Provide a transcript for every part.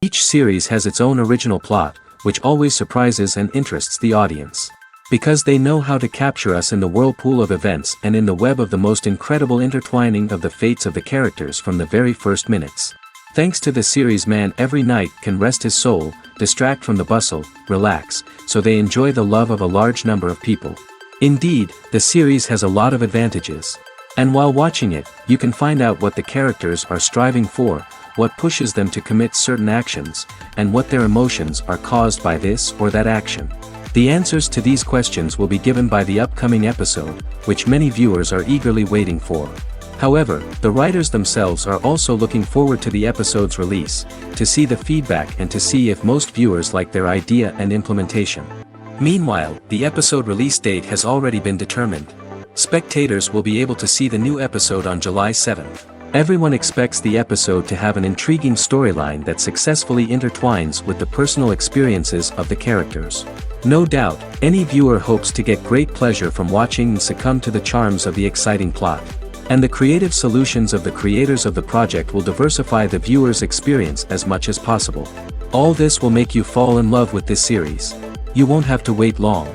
Each series has its own original plot, which always surprises and interests the audience. Because they know how to capture us in the whirlpool of events and in the web of the most incredible intertwining of the fates of the characters from the very first minutes. Thanks to the series, man every night can rest his soul, distract from the bustle, relax, so they enjoy the love of a large number of people. Indeed, the series has a lot of advantages. And while watching it, you can find out what the characters are striving for, what pushes them to commit certain actions, and what their emotions are caused by this or that action. The answers to these questions will be given by the upcoming episode, which many viewers are eagerly waiting for. However, the writers themselves are also looking forward to the episode's release, to see the feedback and to see if most viewers like their idea and implementation. Meanwhile, the episode release date has already been determined. Spectators will be able to see the new episode on July 7th. Everyone expects the episode to have an intriguing storyline that successfully intertwines with the personal experiences of the characters. No doubt, any viewer hopes to get great pleasure from watching and succumb to the charms of the exciting plot. And the creative solutions of the creators of the project will diversify the viewer's experience as much as possible. All this will make you fall in love with this series. You won't have to wait long.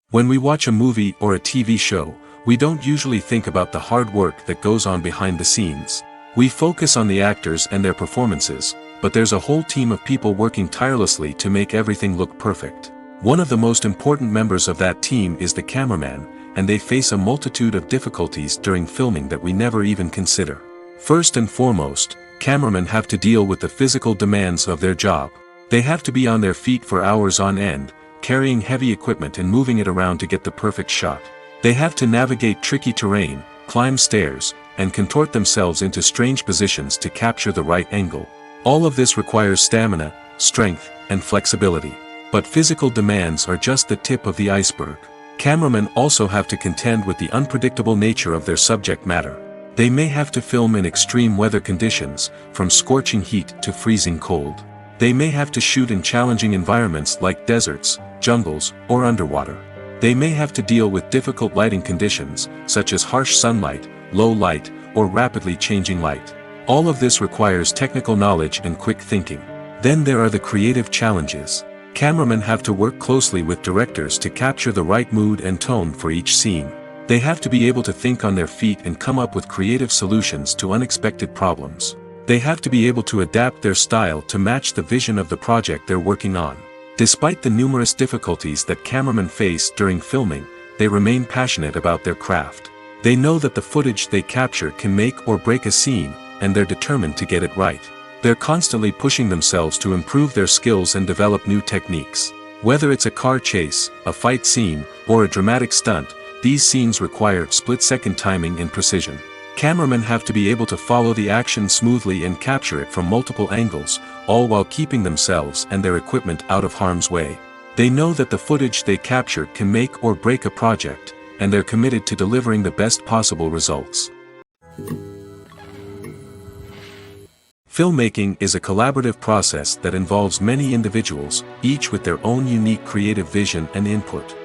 When we watch a movie or a TV show, we don't usually think about the hard work that goes on behind the scenes. We focus on the actors and their performances, but there's a whole team of people working tirelessly to make everything look perfect. One of the most important members of that team is the cameraman, and they face a multitude of difficulties during filming that we never even consider. First and foremost, cameramen have to deal with the physical demands of their job. They have to be on their feet for hours on end, carrying heavy equipment and moving it around to get the perfect shot. They have to navigate tricky terrain, climb stairs, and contort themselves into strange positions to capture the right angle. All of this requires stamina, strength, and flexibility. But physical demands are just the tip of the iceberg. Cameramen also have to contend with the unpredictable nature of their subject matter. They may have to film in extreme weather conditions, from scorching heat to freezing cold. They may have to shoot in challenging environments like deserts, jungles, or underwater. They may have to deal with difficult lighting conditions, such as harsh sunlight, low light, or rapidly changing light. All of this requires technical knowledge and quick thinking. Then there are the creative challenges. Cameramen have to work closely with directors to capture the right mood and tone for each scene. They have to be able to think on their feet and come up with creative solutions to unexpected problems. They have to be able to adapt their style to match the vision of the project they're working on. Despite the numerous difficulties that cameramen face during filming, they remain passionate about their craft. They know that the footage they capture can make or break a scene, and they're determined to get it right. They're constantly pushing themselves to improve their skills and develop new techniques. Whether it's a car chase, a fight scene, or a dramatic stunt, these scenes require split-second timing and precision. Cameramen have to be able to follow the action smoothly and capture it from multiple angles, all while keeping themselves and their equipment out of harm's way. They know that the footage they capture can make or break a project, and they're committed to delivering the best possible results. Filmmaking is a collaborative process that involves many individuals, each with their own unique creative vision and input.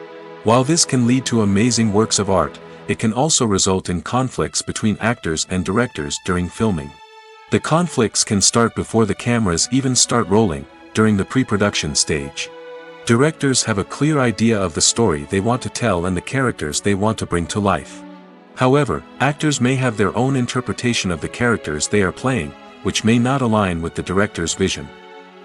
While this can lead to amazing works of art, it can also result in conflicts between actors and directors during filming. The conflicts can start before the cameras even start rolling, during the pre-production stage. Directors have a clear idea of the story they want to tell and the characters they want to bring to life. However, actors may have their own interpretation of the characters they are playing, which may not align with the director's vision.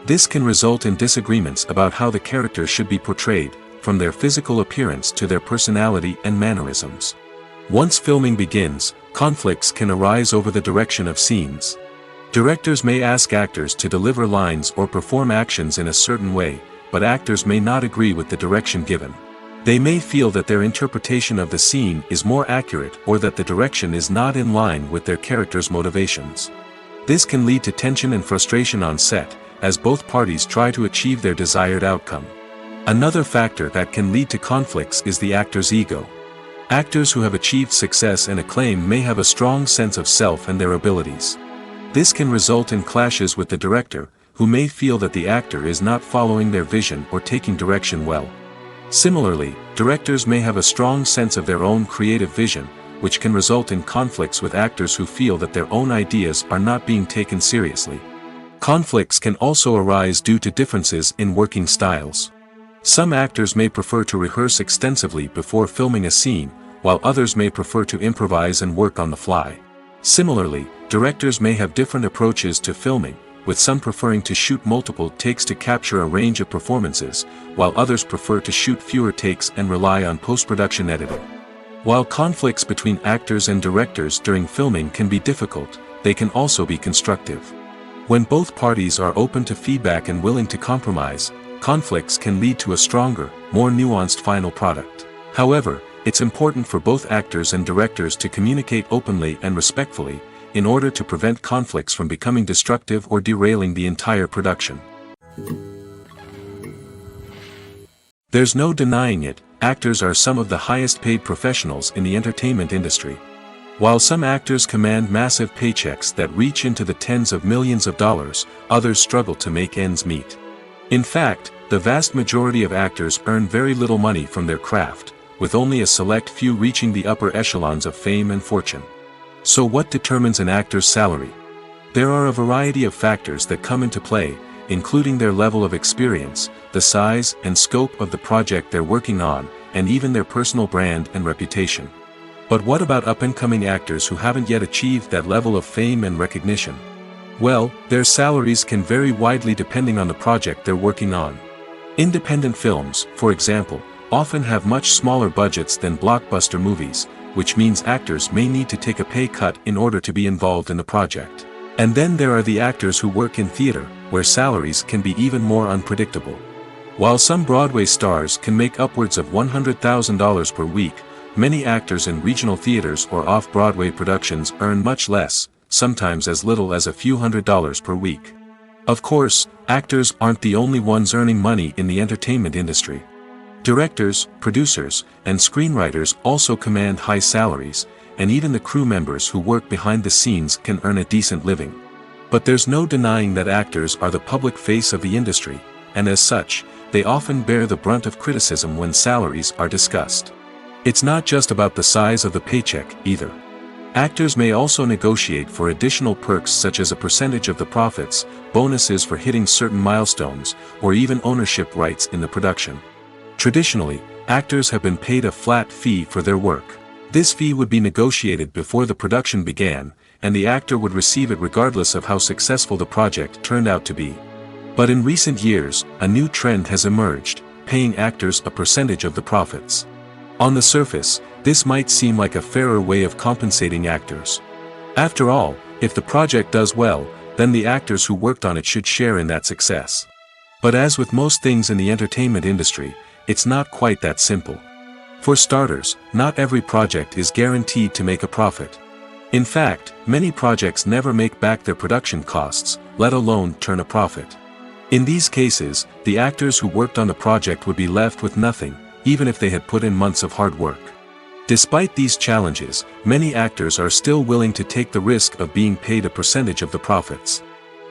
This can result in disagreements about how the character should be portrayed, from their physical appearance to their personality and mannerisms. Once filming begins, conflicts can arise over the direction of scenes. Directors may ask actors to deliver lines or perform actions in a certain way, but actors may not agree with the direction given. They may feel that their interpretation of the scene is more accurate or that the direction is not in line with their character's motivations. This can lead to tension and frustration on set, as both parties try to achieve their desired outcome. Another factor that can lead to conflicts is the actor's ego. Actors who have achieved success and acclaim may have a strong sense of self and their abilities. This can result in clashes with the director, who may feel that the actor is not following their vision or taking direction well. Similarly, directors may have a strong sense of their own creative vision, which can result in conflicts with actors who feel that their own ideas are not being taken seriously. Conflicts can also arise due to differences in working styles. Some actors may prefer to rehearse extensively before filming a scene, while others may prefer to improvise and work on the fly. Similarly, directors may have different approaches to filming, with some preferring to shoot multiple takes to capture a range of performances, while others prefer to shoot fewer takes and rely on post-production editing. While conflicts between actors and directors during filming can be difficult, they can also be constructive. When both parties are open to feedback and willing to compromise, conflicts can lead to a stronger, more nuanced final product. However, it's important for both actors and directors to communicate openly and respectfully, in order to prevent conflicts from becoming destructive or derailing the entire production. There's no denying it, actors are some of the highest paid professionals in the entertainment industry. While some actors command massive paychecks that reach into the tens of millions of dollars, others struggle to make ends meet. In fact, the vast majority of actors earn very little money from their craft, with only a select few reaching the upper echelons of fame and fortune. So what determines an actor's salary? There are a variety of factors that come into play, including their level of experience, the size and scope of the project they're working on, and even their personal brand and reputation. But what about up-and-coming actors who haven't yet achieved that level of fame and recognition? Well, their salaries can vary widely depending on the project they're working on. Independent films, for example, often have much smaller budgets than blockbuster movies, which means actors may need to take a pay cut in order to be involved in the project. And then there are the actors who work in theater, where salaries can be even more unpredictable. While some Broadway stars can make upwards of $100,000 per week, many actors in regional theaters or off-Broadway productions earn much less, sometimes as little as a few $100s per week. Of course, actors aren't the only ones earning money in the entertainment industry. Directors, producers, and screenwriters also command high salaries, and even the crew members who work behind the scenes can earn a decent living. But there's no denying that actors are the public face of the industry, and as such, they often bear the brunt of criticism when salaries are discussed. It's not just about the size of the paycheck, either. Actors may also negotiate for additional perks such as a percentage of the profits, bonuses for hitting certain milestones, or even ownership rights in the production. Traditionally, actors have been paid a flat fee for their work. This fee would be negotiated before the production began, and the actor would receive it regardless of how successful the project turned out to be. But in recent years, a new trend has emerged, paying actors a percentage of the profits. On the surface, this might seem like a fairer way of compensating actors. After all, if the project does well, then the actors who worked on it should share in that success. But as with most things in the entertainment industry, it's not quite that simple. For starters, not every project is guaranteed to make a profit. In fact, many projects never make back their production costs, let alone turn a profit. In these cases, the actors who worked on the project would be left with nothing, even if they had put in months of hard work. Despite these challenges, many actors are still willing to take the risk of being paid a percentage of the profits.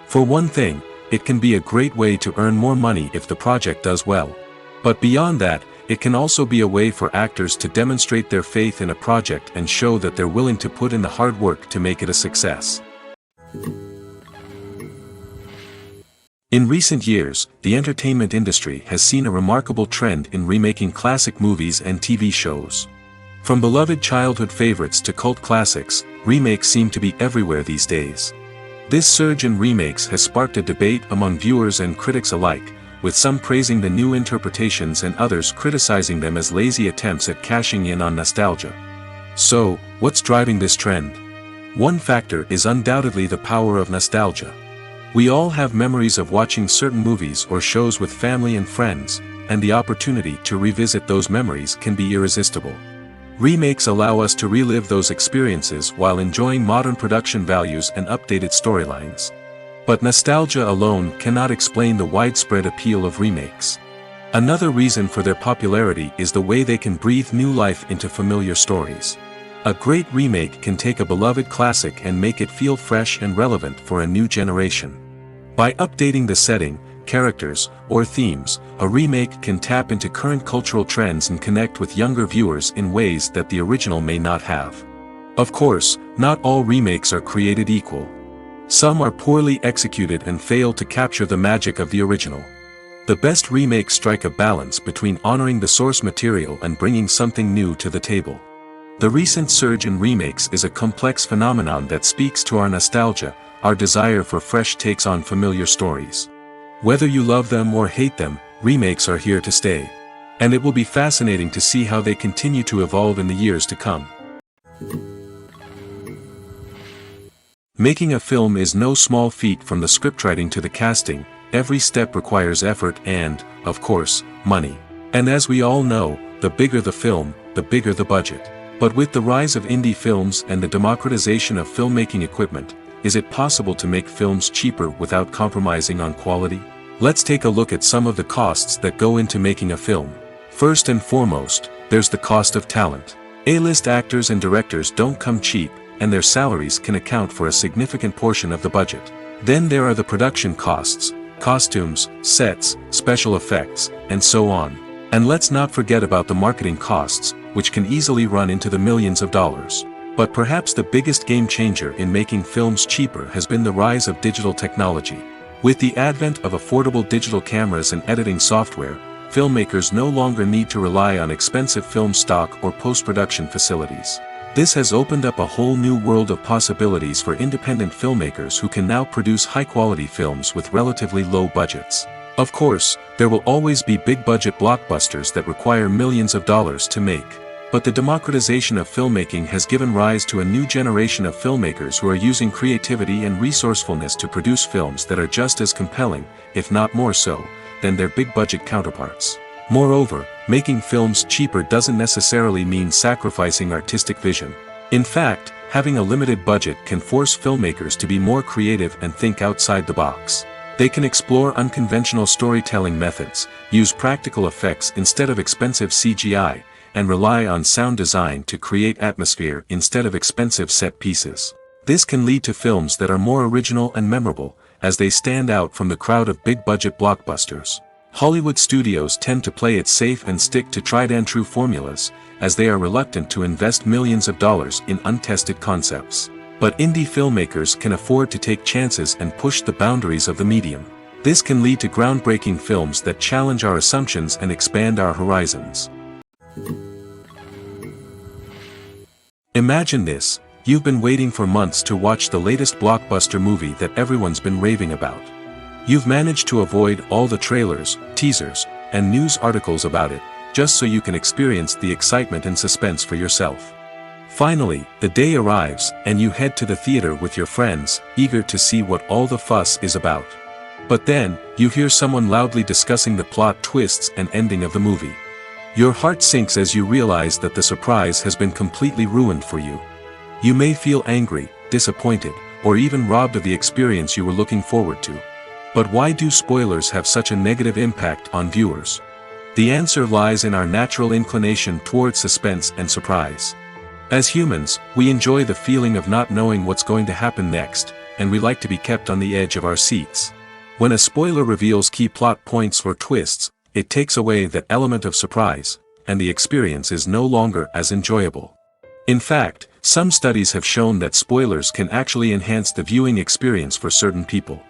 For one thing, it can be a great way to earn more money if the project does well. But beyond that, it can also be a way for actors to demonstrate their faith in a project and show that they're willing to put in the hard work to make it a success. In recent years, the entertainment industry has seen a remarkable trend in remaking classic movies and TV shows. From beloved childhood favorites to cult classics, remakes seem to be everywhere these days. This surge in remakes has sparked a debate among viewers and critics alike, with some praising the new interpretations and others criticizing them as lazy attempts at cashing in on nostalgia. So, what's driving this trend? One factor is undoubtedly the power of nostalgia. We all have memories of watching certain movies or shows with family and friends, and the opportunity to revisit those memories can be irresistible. Remakes allow us to relive those experiences while enjoying modern production values and updated storylines. But nostalgia alone cannot explain the widespread appeal of remakes. Another reason for their popularity is the way they can breathe new life into familiar stories. A great remake can take a beloved classic and make it feel fresh and relevant for a new generation. By updating the setting, characters, or themes, a remake can tap into current cultural trends and connect with younger viewers in ways that the original may not have. Of course, not all remakes are created equal. Some are poorly executed and fail to capture the magic of the original. The best remakes strike a balance between honoring the source material and bringing something new to the table. The recent surge in remakes is a complex phenomenon that speaks to our nostalgia, our desire for fresh takes on familiar stories. Whether you love them or hate them, remakes are here to stay. And it will be fascinating to see how they continue to evolve in the years to come. Making a film is no small feat. From the scriptwriting to the casting, every step requires effort and, of course, money. And as we all know, the bigger the film, the bigger the budget. But with the rise of indie films and the democratization of filmmaking equipment, is it possible to make films cheaper without compromising on quality? Let's take a look at some of the costs that go into making a film. First and foremost, there's the cost of talent. A-list actors and directors don't come cheap, and their salaries can account for a significant portion of the budget. Then there are the production costs, costumes, sets, special effects, and so on. And let's not forget about the marketing costs, which can easily run into the millions of dollars. But perhaps the biggest game changer in making films cheaper has been the rise of digital technology. With the advent of affordable digital cameras and editing software, filmmakers no longer need to rely on expensive film stock or post-production facilities. This has opened up a whole new world of possibilities for independent filmmakers who can now produce high-quality films with relatively low budgets. Of course, there will always be big-budget blockbusters that require millions of dollars to make. But the democratization of filmmaking has given rise to a new generation of filmmakers who are using creativity and resourcefulness to produce films that are just as compelling, if not more so, than their big-budget counterparts. Moreover, making films cheaper doesn't necessarily mean sacrificing artistic vision. In fact, having a limited budget can force filmmakers to be more creative and think outside the box. They can explore unconventional storytelling methods, use practical effects instead of expensive CGI, and rely on sound design to create atmosphere instead of expensive set pieces. This can lead to films that are more original and memorable, as they stand out from the crowd of big-budget blockbusters. Hollywood studios tend to play it safe and stick to tried-and-true formulas, as they are reluctant to invest millions of dollars in untested concepts. But indie filmmakers can afford to take chances and push the boundaries of the medium. This can lead to groundbreaking films that challenge our assumptions and expand our horizons. Imagine this: you've been waiting for months to watch the latest blockbuster movie that everyone's been raving about. You've managed to avoid all the trailers, teasers, and news articles about it, just so you can experience the excitement and suspense for yourself. Finally, the day arrives, and you head to the theater with your friends, eager to see what all the fuss is about. But then, you hear someone loudly discussing the plot twists and ending of the movie. Your heart sinks as you realize that the surprise has been completely ruined for you. You may feel angry, disappointed, or even robbed of the experience you were looking forward to. But why do spoilers have such a negative impact on viewers? The answer lies in our natural inclination toward suspense and surprise. As humans, we enjoy the feeling of not knowing what's going to happen next, and we like to be kept on the edge of our seats. When a spoiler reveals key plot points or twists, it takes away that element of surprise, and the experience is no longer as enjoyable. In fact, some studies have shown that spoilers can actually enhance the viewing experience for certain people.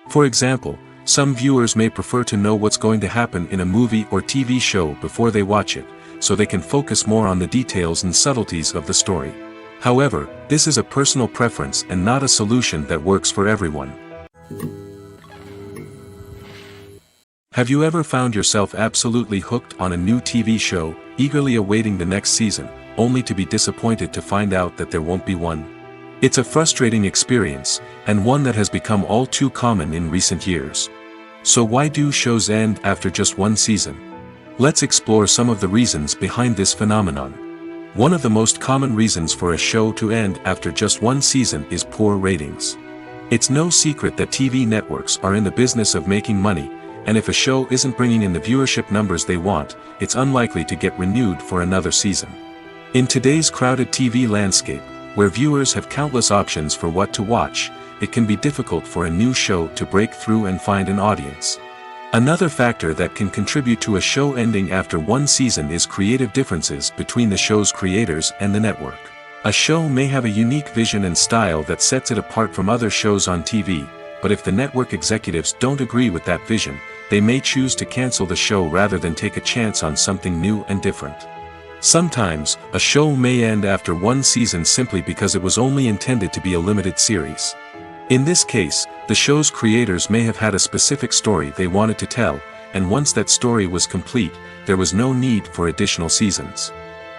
For example, some viewers may prefer to know what's going to happen in a movie or TV show before they watch it, so they can focus more on the details and subtleties of the story. However, this is a personal preference and not a solution that works for everyone. Have you ever found yourself absolutely hooked on a new TV show, eagerly awaiting the next season, only to be disappointed to find out that there won't be one? It's a frustrating experience, and one that has become all too common in recent years. So why do shows end after just one season? Let's explore some of the reasons behind this phenomenon. One of the most common reasons for a show to end after just one season is poor ratings. It's no secret that TV networks are in the business of making money, and if a show isn't bringing in the viewership numbers they want, it's unlikely to get renewed for another season. In today's crowded TV landscape, where viewers have countless options for what to watch, it can be difficult for a new show to break through and find an audience. Another factor that can contribute to a show ending after one season is creative differences between the show's creators and the network. A show may have a unique vision and style that sets it apart from other shows on TV, but if the network executives don't agree with that vision, they may choose to cancel the show rather than take a chance on something new and different. Sometimes, a show may end after one season simply because it was only intended to be a limited series. In this case, the show's creators may have had a specific story they wanted to tell, and once that story was complete, there was no need for additional seasons.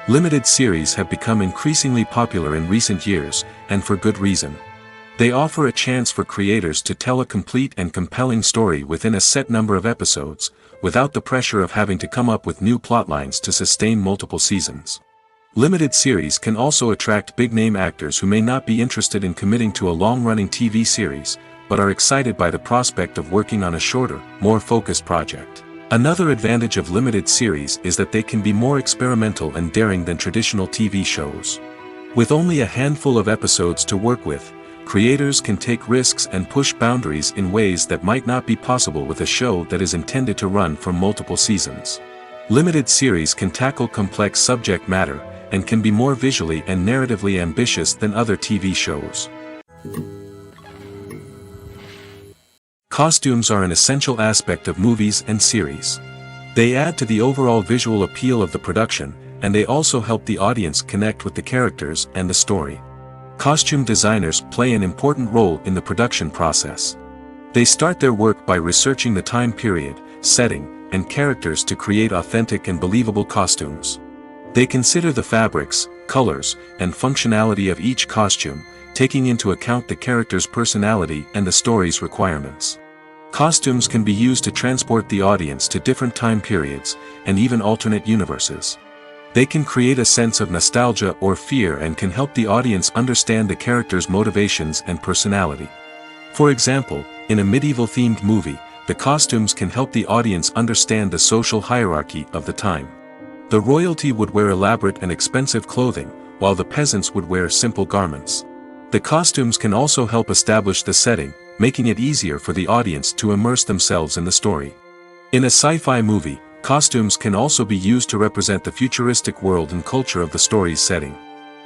Limited series have become increasingly popular in recent years, and for good reason. They offer a chance for creators to tell a complete and compelling story within a set number of episodes, without the pressure of having to come up with new plotlines to sustain multiple seasons. Limited series can also attract big-name actors who may not be interested in committing to a long-running TV series, but are excited by the prospect of working on a shorter, more focused project. Another advantage of limited series is that they can be more experimental and daring than traditional TV shows. With only a handful of episodes to work with, creators can take risks and push boundaries in ways that might not be possible with a show that is intended to run for multiple seasons. Limited series can tackle complex subject matter, and can be more visually and narratively ambitious than other TV shows. Costumes are an essential aspect of movies and series. They add to the overall visual appeal of the production, and they also help the audience connect with the characters and the story. Costume designers play an important role in the production process. They start their work by researching the time period, setting, and characters to create authentic and believable costumes. They consider the fabrics, colors, and functionality of each costume, taking into account the character's personality and the story's requirements. Costumes can be used to transport the audience to different time periods, and even alternate universes. They can create a sense of nostalgia or fear and can help the audience understand the character's motivations and personality. For example, in a medieval-themed movie, the costumes can help the audience understand the social hierarchy of the time. The royalty would wear elaborate and expensive clothing, while the peasants would wear simple garments. The costumes can also help establish the setting, making it easier for the audience to immerse themselves in the story. In a sci-fi movie, costumes can also be used to represent the futuristic world and culture of the story's setting.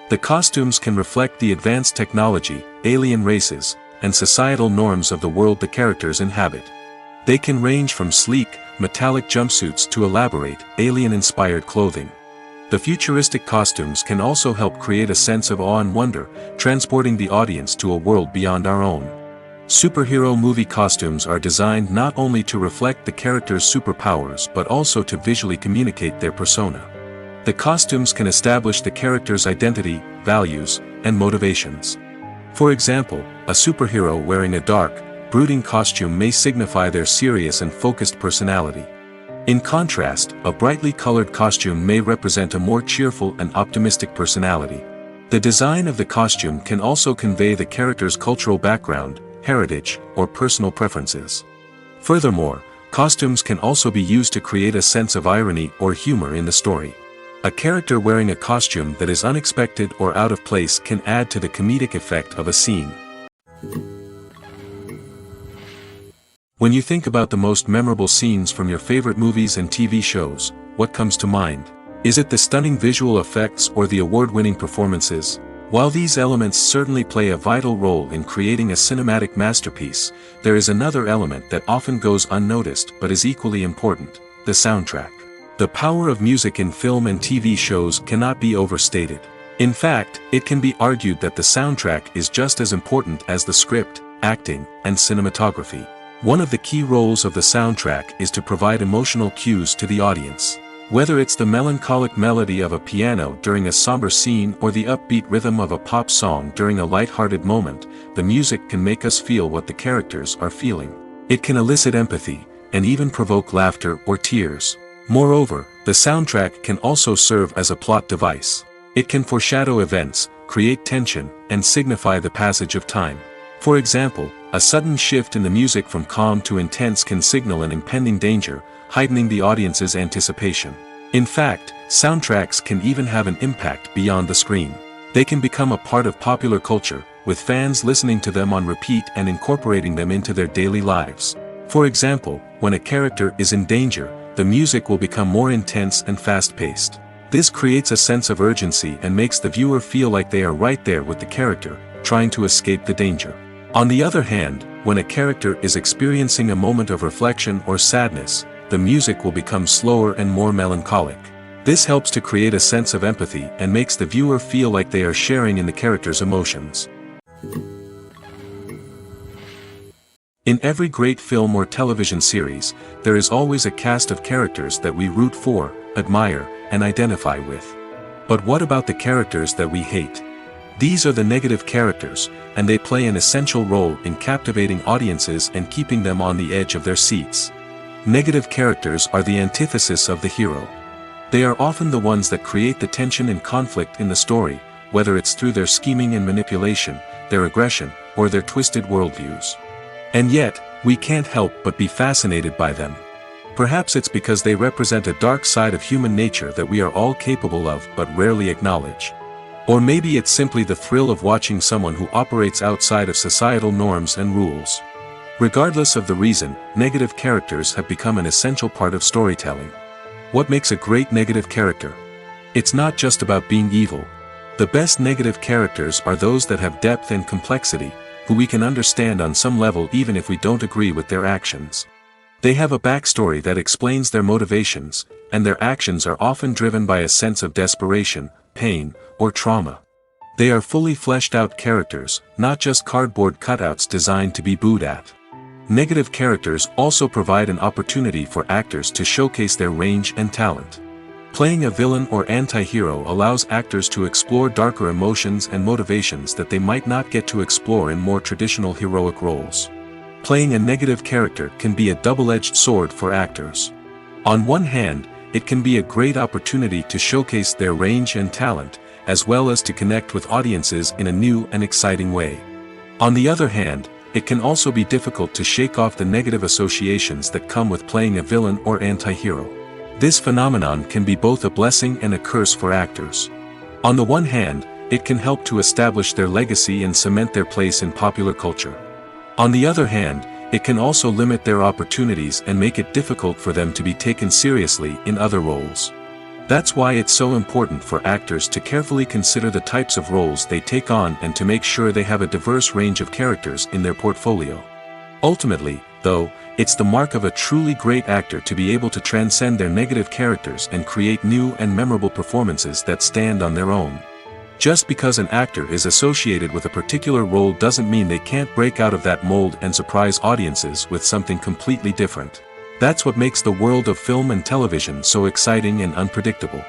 The costumes can reflect the advanced technology, alien races, and societal norms of the world the characters inhabit. They can range from sleek, metallic jumpsuits to elaborate, alien-inspired clothing. The futuristic costumes can also help create a sense of awe and wonder, transporting the audience to a world beyond our own. Superhero movie costumes are designed not only to reflect the character's superpowers but also to visually communicate their persona. The costumes can establish the character's identity, values, and motivations. For example, a superhero wearing a dark, brooding costume may signify their serious and focused personality. In contrast, a brightly colored costume may represent a more cheerful and optimistic personality. The design of the costume can also convey the character's cultural background, heritage, or personal preferences. Furthermore, costumes can also be used to create a sense of irony or humor in the story. A character wearing a costume that is unexpected or out of place can add to the comedic effect of a scene. When you think about the most memorable scenes from your favorite movies and TV shows, what comes to mind? Is it the stunning visual effects or the award-winning performances? While these elements certainly play a vital role in creating a cinematic masterpiece, there is another element that often goes unnoticed but is equally important: the soundtrack. The power of music in film and TV shows cannot be overstated. In fact, it can be argued that the soundtrack is just as important as the script, acting, and cinematography. One of the key roles of the soundtrack is to provide emotional cues to the audience. Whether it's the melancholic melody of a piano during a somber scene or the upbeat rhythm of a pop song during a light-hearted moment, the music can make us feel what the characters are feeling. It can elicit empathy, and even provoke laughter or tears. Moreover, the soundtrack can also serve as a plot device. It can foreshadow events, create tension, and signify the passage of time. For example, a sudden shift in the music from calm to intense can signal an impending danger, heightening the audience's anticipation. In fact, soundtracks can even have an impact beyond the screen. They can become a part of popular culture, with fans listening to them on repeat and incorporating them into their daily lives. For example, when a character is in danger, the music will become more intense and fast-paced. This creates a sense of urgency and makes the viewer feel like they are right there with the character, trying to escape the danger. On the other hand, when a character is experiencing a moment of reflection or sadness, the music will become slower and more melancholic. This helps to create a sense of empathy and makes the viewer feel like they are sharing in the character's emotions. In every great film or television series, there is always a cast of characters that we root for, admire, and identify with. But what about the characters that we hate? These are the negative characters, and they play an essential role in captivating audiences and keeping them on the edge of their seats. Negative characters are the antithesis of the hero. They are often the ones that create the tension and conflict in the story, whether it's through their scheming and manipulation, their aggression, or their twisted worldviews. And yet, we can't help but be fascinated by them. Perhaps it's because they represent a dark side of human nature that we are all capable of but rarely acknowledge. Or maybe it's simply the thrill of watching someone who operates outside of societal norms and rules. Regardless of the reason, negative characters have become an essential part of storytelling. What makes a great negative character? It's not just about being evil. The best negative characters are those that have depth and complexity, who we can understand on some level even if we don't agree with their actions. They have a backstory that explains their motivations, and their actions are often driven by a sense of desperation, pain, or trauma. They are fully fleshed out characters, not just cardboard cutouts designed to be booed at. Negative characters also provide an opportunity for actors to showcase their range and talent. Playing a villain or anti-hero allows actors to explore darker emotions and motivations that they might not get to explore in more traditional heroic roles. Playing a negative character can be a double-edged sword for actors. On one hand, it can be a great opportunity to showcase their range and talent, as well as to connect with audiences in a new and exciting way. On the other hand, it can also be difficult to shake off the negative associations that come with playing a villain or anti-hero. This phenomenon can be both a blessing and a curse for actors. On the one hand, it can help to establish their legacy and cement their place in popular culture. On the other hand, it can also limit their opportunities and make it difficult for them to be taken seriously in other roles. That's why it's so important for actors to carefully consider the types of roles they take on and to make sure they have a diverse range of characters in their portfolio. Ultimately, though, it's the mark of a truly great actor to be able to transcend their negative characters and create new and memorable performances that stand on their own. Just because an actor is associated with a particular role doesn't mean they can't break out of that mold and surprise audiences with something completely different. That's what makes the world of film and television so exciting and unpredictable.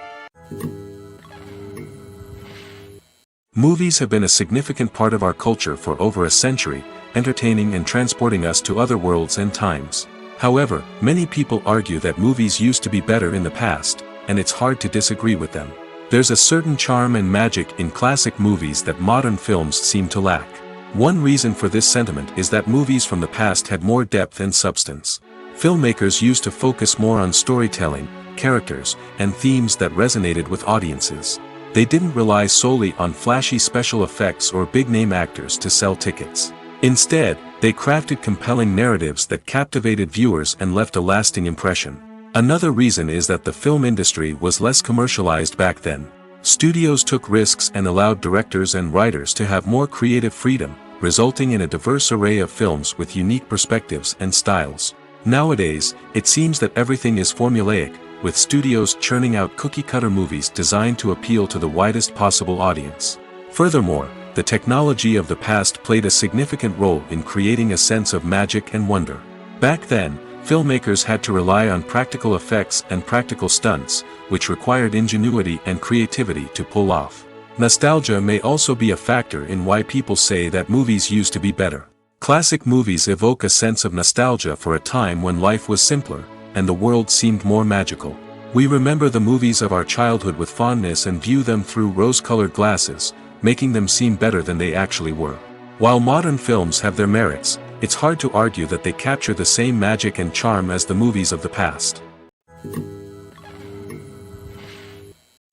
Movies have been a significant part of our culture for over a century, entertaining and transporting us to other worlds and times. However, many people argue that movies used to be better in the past, and it's hard to disagree with them. There's a certain charm and magic in classic movies that modern films seem to lack. One reason for this sentiment is that movies from the past had more depth and substance. Filmmakers used to focus more on storytelling, characters, and themes that resonated with audiences. They didn't rely solely on flashy special effects or big-name actors to sell tickets. Instead, they crafted compelling narratives that captivated viewers and left a lasting impression. Another reason is that the film industry was less commercialized back then. Studios took risks and allowed directors and writers to have more creative freedom, resulting in a diverse array of films with unique perspectives and styles. Nowadays, it seems that everything is formulaic, with studios churning out cookie-cutter movies designed to appeal to the widest possible audience. Furthermore, the technology of the past played a significant role in creating a sense of magic and wonder. Back then, filmmakers had to rely on practical effects and practical stunts, which required ingenuity and creativity to pull off. Nostalgia may also be a factor in why people say that movies used to be better. Classic movies evoke a sense of nostalgia for a time when life was simpler, and the world seemed more magical. We remember the movies of our childhood with fondness and view them through rose-colored glasses, making them seem better than they actually were. While modern films have their merits, it's hard to argue that they capture the same magic and charm as the movies of the past.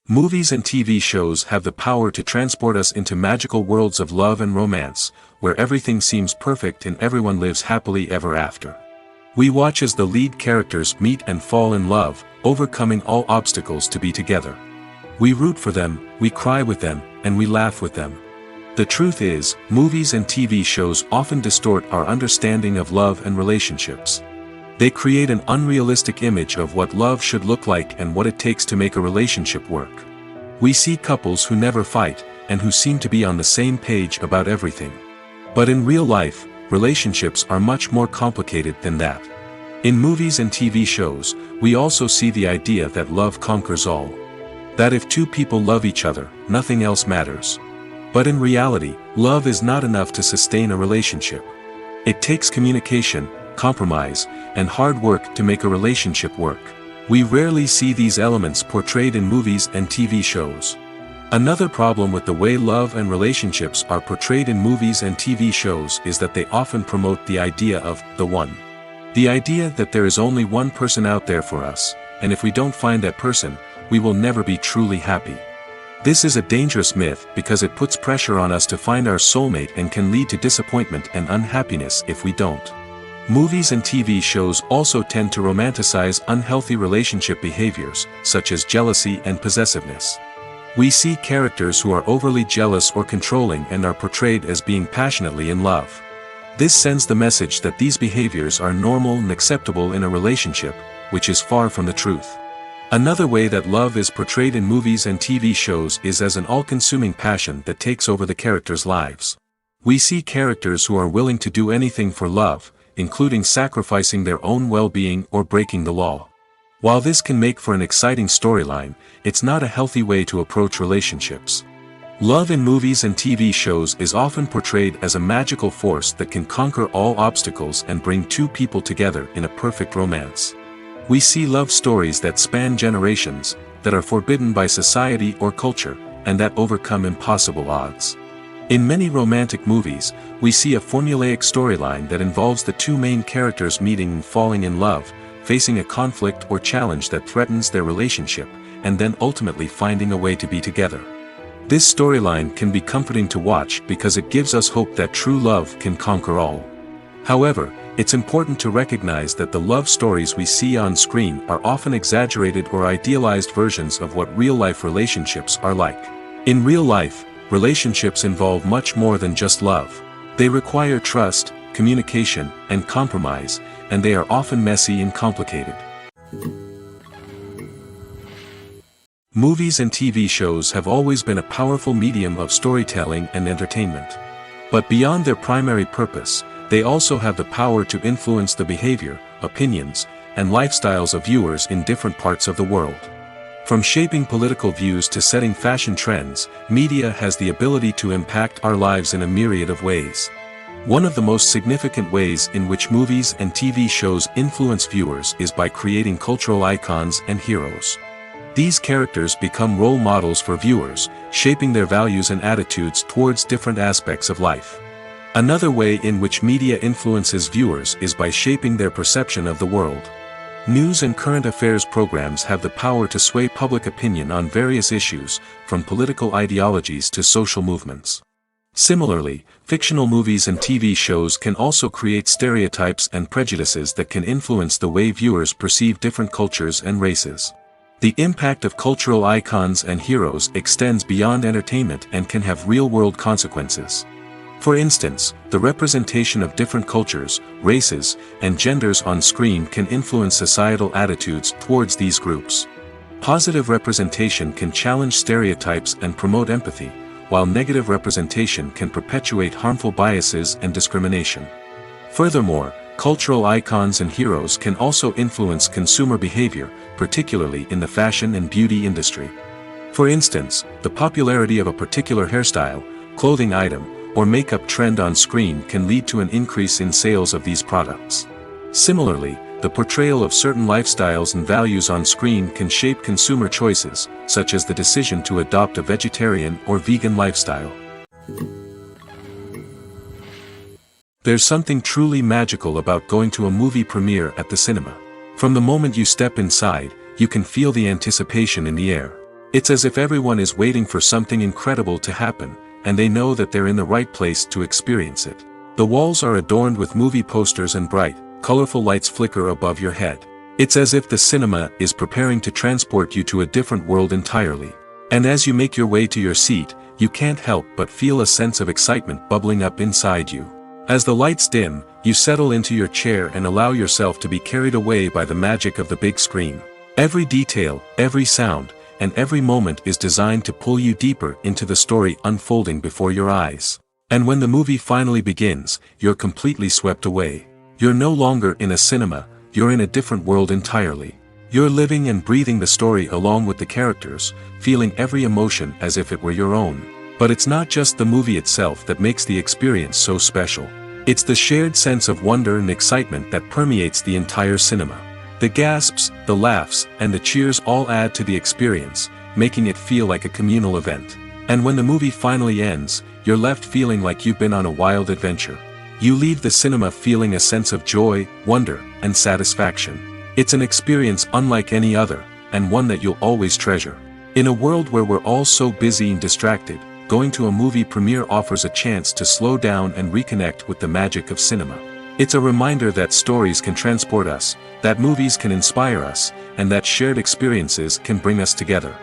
Movies and TV shows have the power to transport us into magical worlds of love and romance, where everything seems perfect and everyone lives happily ever after. We watch as the lead characters meet and fall in love, overcoming all obstacles to be together. We root for them, we cry with them, and we laugh with them. The truth is, movies and TV shows often distort our understanding of love and relationships. They create an unrealistic image of what love should look like and what it takes to make a relationship work. We see couples who never fight, and who seem to be on the same page about everything. But in real life, relationships are much more complicated than that. In movies and TV shows, we also see the idea that love conquers all. That if two people love each other, nothing else matters. But in reality, love is not enough to sustain a relationship. It takes communication, compromise, and hard work to make a relationship work. We rarely see these elements portrayed in movies and TV shows. Another problem with the way love and relationships are portrayed in movies and TV shows is that they often promote the idea of the one. The idea that there is only one person out there for us, and if we don't find that person, we will never be truly happy. This is a dangerous myth because it puts pressure on us to find our soulmate and can lead to disappointment and unhappiness if we don't. Movies and TV shows also tend to romanticize unhealthy relationship behaviors, such as jealousy and possessiveness. We see characters who are overly jealous or controlling and are portrayed as being passionately in love. This sends the message that these behaviors are normal and acceptable in a relationship, which is far from the truth. Another way that love is portrayed in movies and TV shows is as an all-consuming passion that takes over the characters' lives. We see characters who are willing to do anything for love, including sacrificing their own well-being or breaking the law. While this can make for an exciting storyline, it's not a healthy way to approach relationships. Love in movies and TV shows is often portrayed as a magical force that can conquer all obstacles and bring two people together in a perfect romance. We see love stories that span generations, that are forbidden by society or culture, and that overcome impossible odds. In many romantic movies, we see a formulaic storyline that involves the two main characters meeting and falling in love, facing a conflict or challenge that threatens their relationship, and then ultimately finding a way to be together. This storyline can be comforting to watch because it gives us hope that true love can conquer all. However, it's important to recognize that the love stories we see on screen are often exaggerated or idealized versions of what real-life relationships are like. In real life, relationships involve much more than just love. They require trust, communication, and compromise, and they are often messy and complicated. Movies and TV shows have always been a powerful medium of storytelling and entertainment. But beyond their primary purpose, they also have the power to influence the behavior, opinions, and lifestyles of viewers in different parts of the world. From shaping political views to setting fashion trends, media has the ability to impact our lives in a myriad of ways. One of the most significant ways in which movies and TV shows influence viewers is by creating cultural icons and heroes. These characters become role models for viewers, shaping their values and attitudes towards different aspects of life. Another way in which media influences viewers is by shaping their perception of the world. News and current affairs programs have the power to sway public opinion on various issues, from political ideologies to social movements. Similarly, fictional movies and TV shows can also create stereotypes and prejudices that can influence the way viewers perceive different cultures and races. The impact of cultural icons and heroes extends beyond entertainment and can have real-world consequences. For instance, the representation of different cultures, races, and genders on screen can influence societal attitudes towards these groups. Positive representation can challenge stereotypes and promote empathy, while negative representation can perpetuate harmful biases and discrimination. Furthermore, cultural icons and heroes can also influence consumer behavior, particularly in the fashion and beauty industry. For instance, the popularity of a particular hairstyle, clothing item, or makeup trend on screen can lead to an increase in sales of these products. Similarly, the portrayal of certain lifestyles and values on screen can shape consumer choices, such as the decision to adopt a vegetarian or vegan lifestyle. There's something truly magical about going to a movie premiere at the cinema. From the moment you step inside, you can feel the anticipation in the air. It's as if everyone is waiting for something incredible to happen, and they know that they're in the right place to experience it. The walls are adorned with movie posters and bright, colorful lights flicker above your head. It's as if the cinema is preparing to transport you to a different world entirely. And as you make your way to your seat, you can't help but feel a sense of excitement bubbling up inside you. As the lights dim, you settle into your chair and allow yourself to be carried away by the magic of the big screen. Every detail, every sound, and every moment is designed to pull you deeper into the story unfolding before your eyes. And when the movie finally begins, you're completely swept away. You're no longer in a cinema, you're in a different world entirely. You're living and breathing the story along with the characters, feeling every emotion as if it were your own. But it's not just the movie itself that makes the experience so special. It's the shared sense of wonder and excitement that permeates the entire cinema. The gasps, the laughs, and the cheers all add to the experience, making it feel like a communal event. And when the movie finally ends, you're left feeling like you've been on a wild adventure. You leave the cinema feeling a sense of joy, wonder, and satisfaction. It's an experience unlike any other, and one that you'll always treasure. In a world where we're all so busy and distracted, going to a movie premiere offers a chance to slow down and reconnect with the magic of cinema. It's a reminder that stories can transport us, that movies can inspire us, and that shared experiences can bring us together.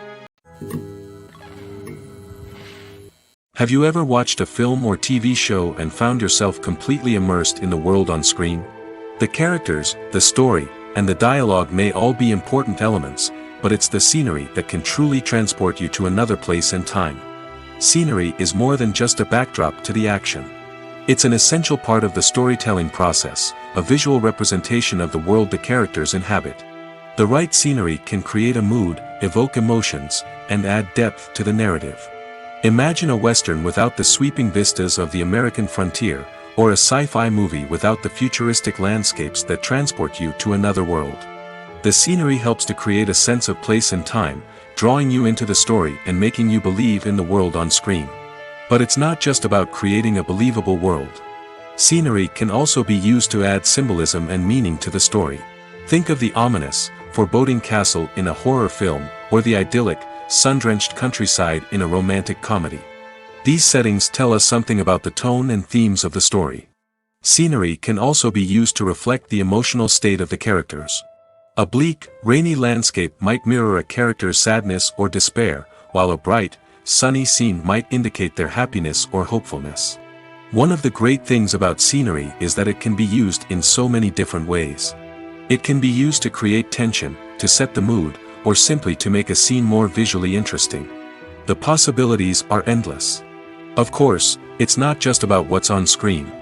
Have you ever watched a film or TV show and found yourself completely immersed in the world on screen? The characters, the story, and the dialogue may all be important elements, but it's the scenery that can truly transport you to another place and time. Scenery is more than just a backdrop to the action. It's an essential part of the storytelling process, a visual representation of the world the characters inhabit. The right scenery can create a mood, evoke emotions, and add depth to the narrative. Imagine a Western without the sweeping vistas of the American frontier, or a sci-fi movie without the futuristic landscapes that transport you to another world. The scenery helps to create a sense of place and time, drawing you into the story and making you believe in the world on screen. But it's not just about creating a believable world. Scenery can also be used to add symbolism and meaning to the story. Think of the ominous, foreboding castle in a horror film, or the idyllic, sun-drenched countryside in a romantic comedy. These settings tell us something about the tone and themes of the story. Scenery can also be used to reflect the emotional state of the characters. A bleak, rainy landscape might mirror a character's sadness or despair, while a bright, sunny scene might indicate their happiness or hopefulness. One of the great things about scenery is that it can be used in so many different ways. It can be used to create tension, to set the mood, or simply to make a scene more visually interesting. The possibilities are endless. Of course, it's not just about what's on screen.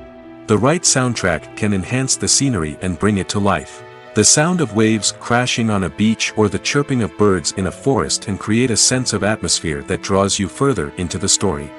The right soundtrack can enhance the scenery and bring it to life. The sound of waves crashing on a beach or the chirping of birds in a forest can create a sense of atmosphere that draws you further into the story.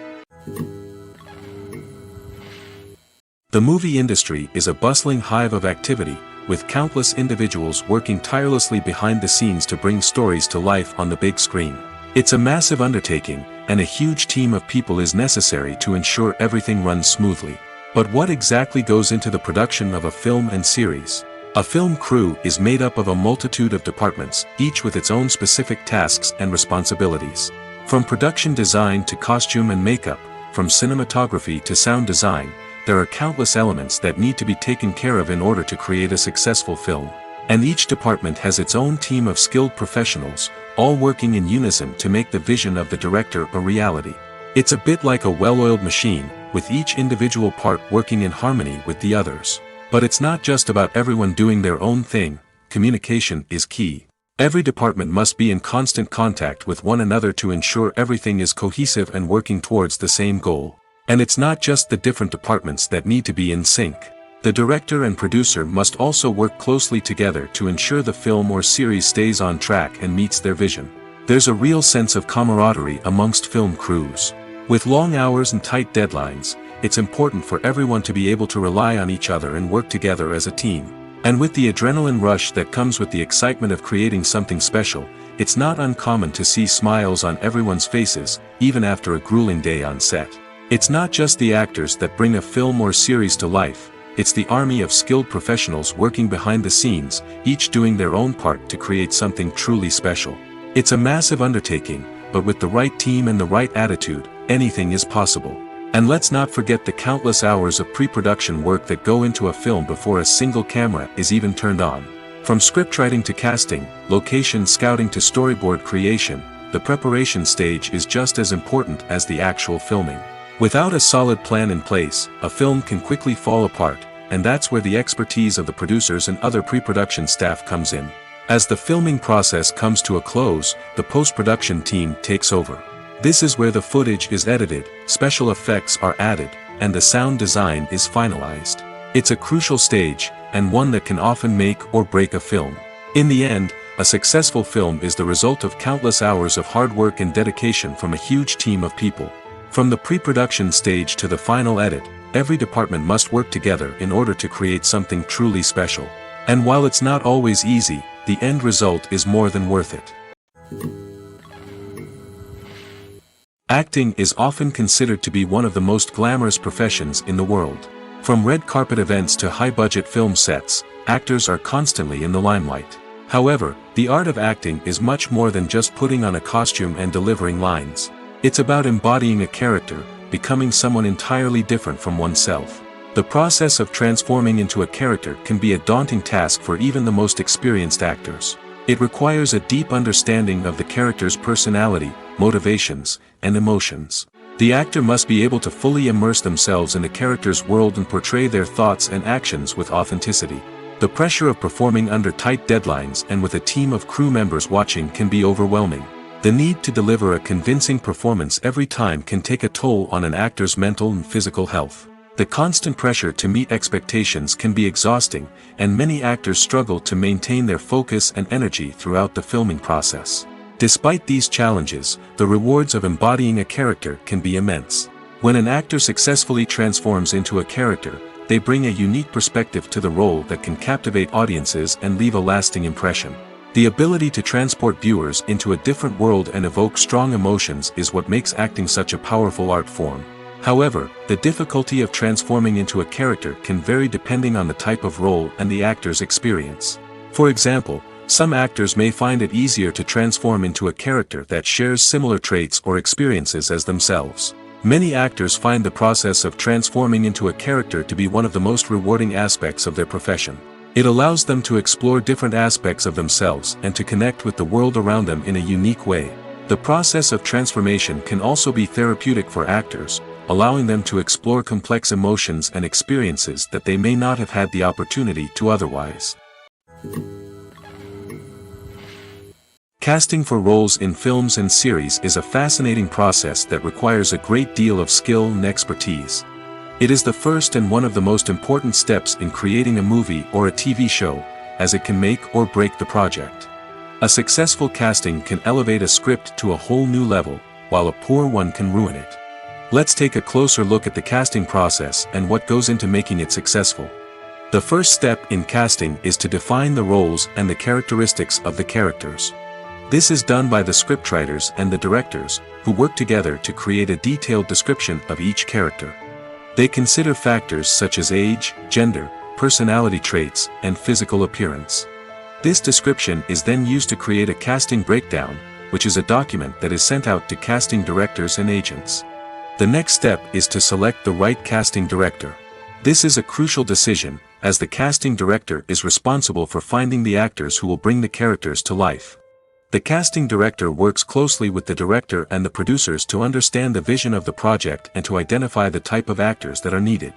The movie industry is a bustling hive of activity, with countless individuals working tirelessly behind the scenes to bring stories to life on the big screen. It's a massive undertaking, and a huge team of people is necessary to ensure everything runs smoothly. But what exactly goes into the production of a film and series? A film crew is made up of a multitude of departments, each with its own specific tasks and responsibilities. From production design to costume and makeup, from cinematography to sound design, there are countless elements that need to be taken care of in order to create a successful film. And each department has its own team of skilled professionals, all working in unison to make the vision of the director a reality. It's a bit like a well-oiled machine, with each individual part working in harmony with the others. But it's not just about everyone doing their own thing. Communication is key. Every department must be in constant contact with one another to ensure everything is cohesive and working towards the same goal. And it's not just the different departments that need to be in sync. The director and producer must also work closely together to ensure the film or series stays on track and meets their vision. There's a real sense of camaraderie amongst film crews. With long hours and tight deadlines, it's important for everyone to be able to rely on each other and work together as a team. And with the adrenaline rush that comes with the excitement of creating something special, it's not uncommon to see smiles on everyone's faces, even after a grueling day on set. It's not just the actors that bring a film or series to life, it's the army of skilled professionals working behind the scenes, each doing their own part to create something truly special. It's a massive undertaking, but with the right team and the right attitude, anything is possible. And let's not forget the countless hours of pre-production work that go into a film before a single camera is even turned on. From scriptwriting to casting, location scouting to storyboard creation, the preparation stage is just as important as the actual filming. Without a solid plan in place, a film can quickly fall apart, and that's where the expertise of the producers and other pre-production staff comes in. As the filming process comes to a close, the post-production team takes over. This is where the footage is edited, special effects are added, and the sound design is finalized. It's a crucial stage, and one that can often make or break a film. In the end, a successful film is the result of countless hours of hard work and dedication from a huge team of people. From the pre-production stage to the final edit, every department must work together in order to create something truly special. And while it's not always easy, the end result is more than worth it. Acting is often considered to be one of the most glamorous professions in the world. From red carpet events to high-budget film sets, actors are constantly in the limelight. However, the art of acting is much more than just putting on a costume and delivering lines. It's about embodying a character, becoming someone entirely different from oneself. The process of transforming into a character can be a daunting task for even the most experienced actors. It requires a deep understanding of the character's personality, motivations, and emotions. The actor must be able to fully immerse themselves in the character's world and portray their thoughts and actions with authenticity. The pressure of performing under tight deadlines and with a team of crew members watching can be overwhelming. The need to deliver a convincing performance every time can take a toll on an actor's mental and physical health. The constant pressure to meet expectations can be exhausting, and many actors struggle to maintain their focus and energy throughout the filming process. Despite these challenges, the rewards of embodying a character can be immense. When an actor successfully transforms into a character, they bring a unique perspective to the role that can captivate audiences and leave a lasting impression. The ability to transport viewers into a different world and evoke strong emotions is what makes acting such a powerful art form. However, the difficulty of transforming into a character can vary depending on the type of role and the actor's experience. For example, some actors may find it easier to transform into a character that shares similar traits or experiences as themselves. Many actors find the process of transforming into a character to be one of the most rewarding aspects of their profession. It allows them to explore different aspects of themselves and to connect with the world around them in a unique way. The process of transformation can also be therapeutic for actors, allowing them to explore complex emotions and experiences that they may not have had the opportunity to otherwise. Casting for roles in films and series is a fascinating process that requires a great deal of skill and expertise. It is the first and one of the most important steps in creating a movie or a TV show, as it can make or break the project. A successful casting can elevate a script to a whole new level, while a poor one can ruin it. Let's take a closer look at the casting process and what goes into making it successful. The first step in casting is to define the roles and the characteristics of the characters. This is done by the scriptwriters and the directors, who work together to create a detailed description of each character. They consider factors such as age, gender, personality traits, and physical appearance. This description is then used to create a casting breakdown, which is a document that is sent out to casting directors and agents. The next step is to select the right casting director. This is a crucial decision, as the casting director is responsible for finding the actors who will bring the characters to life. The casting director works closely with the director and the producers to understand the vision of the project and to identify the type of actors that are needed.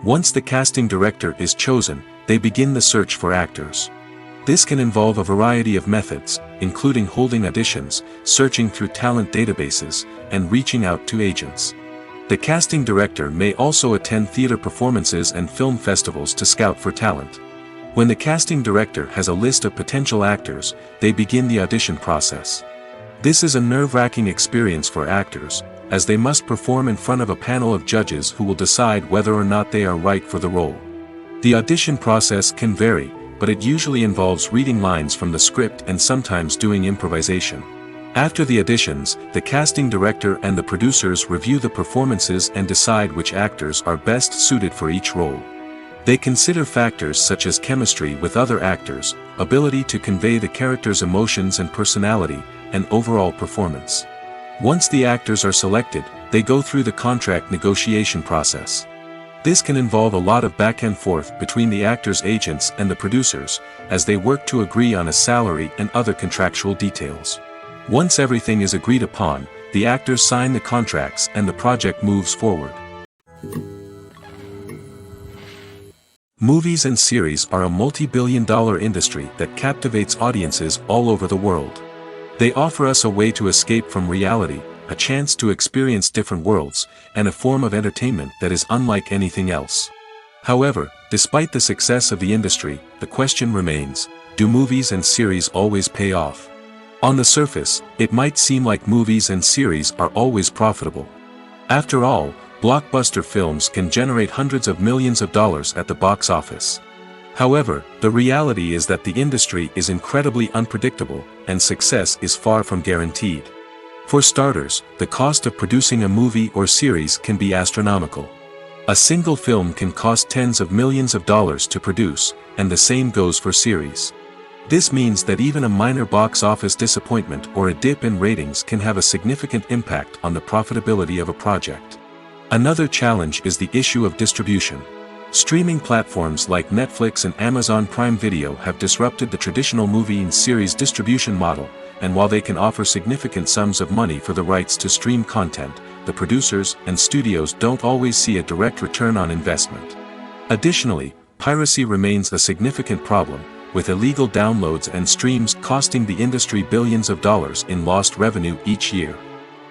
Once the casting director is chosen, they begin the search for actors. This can involve a variety of methods, including holding auditions, searching through talent databases, and reaching out to agents. The casting director may also attend theater performances and film festivals to scout for talent. When the casting director has a list of potential actors, they begin the audition process. This is a nerve-wracking experience for actors, as they must perform in front of a panel of judges who will decide whether or not they are right for the role. The audition process can vary, but it usually involves reading lines from the script and sometimes doing improvisation. After the auditions, the casting director and the producers review the performances and decide which actors are best suited for each role. They consider factors such as chemistry with other actors, ability to convey the character's emotions and personality, and overall performance. Once the actors are selected, they go through the contract negotiation process. This can involve a lot of back and forth between the actors' agents and the producers, as they work to agree on a salary and other contractual details. Once everything is agreed upon, the actors sign the contracts and the project moves forward. Movies and series are a multi-billion-dollar industry that captivates audiences all over the world. They offer us a way to escape from reality, a chance to experience different worlds, and a form of entertainment that is unlike anything else. However, despite the success of the industry, the question remains, do movies and series always pay off? On the surface, it might seem like movies and series are always profitable. After all, blockbuster films can generate hundreds of millions of dollars at the box office. However, the reality is that the industry is incredibly unpredictable, and success is far from guaranteed. For starters, the cost of producing a movie or series can be astronomical. A single film can cost tens of millions of dollars to produce, and the same goes for series. This means that even a minor box office disappointment or a dip in ratings can have a significant impact on the profitability of a project. Another challenge is the issue of distribution. Streaming platforms like Netflix and Amazon Prime Video have disrupted the traditional movie and series distribution model, and while they can offer significant sums of money for the rights to stream content, the producers and studios don't always see a direct return on investment. Additionally, piracy remains a significant problem, with illegal downloads and streams costing the industry billions of dollars in lost revenue each year.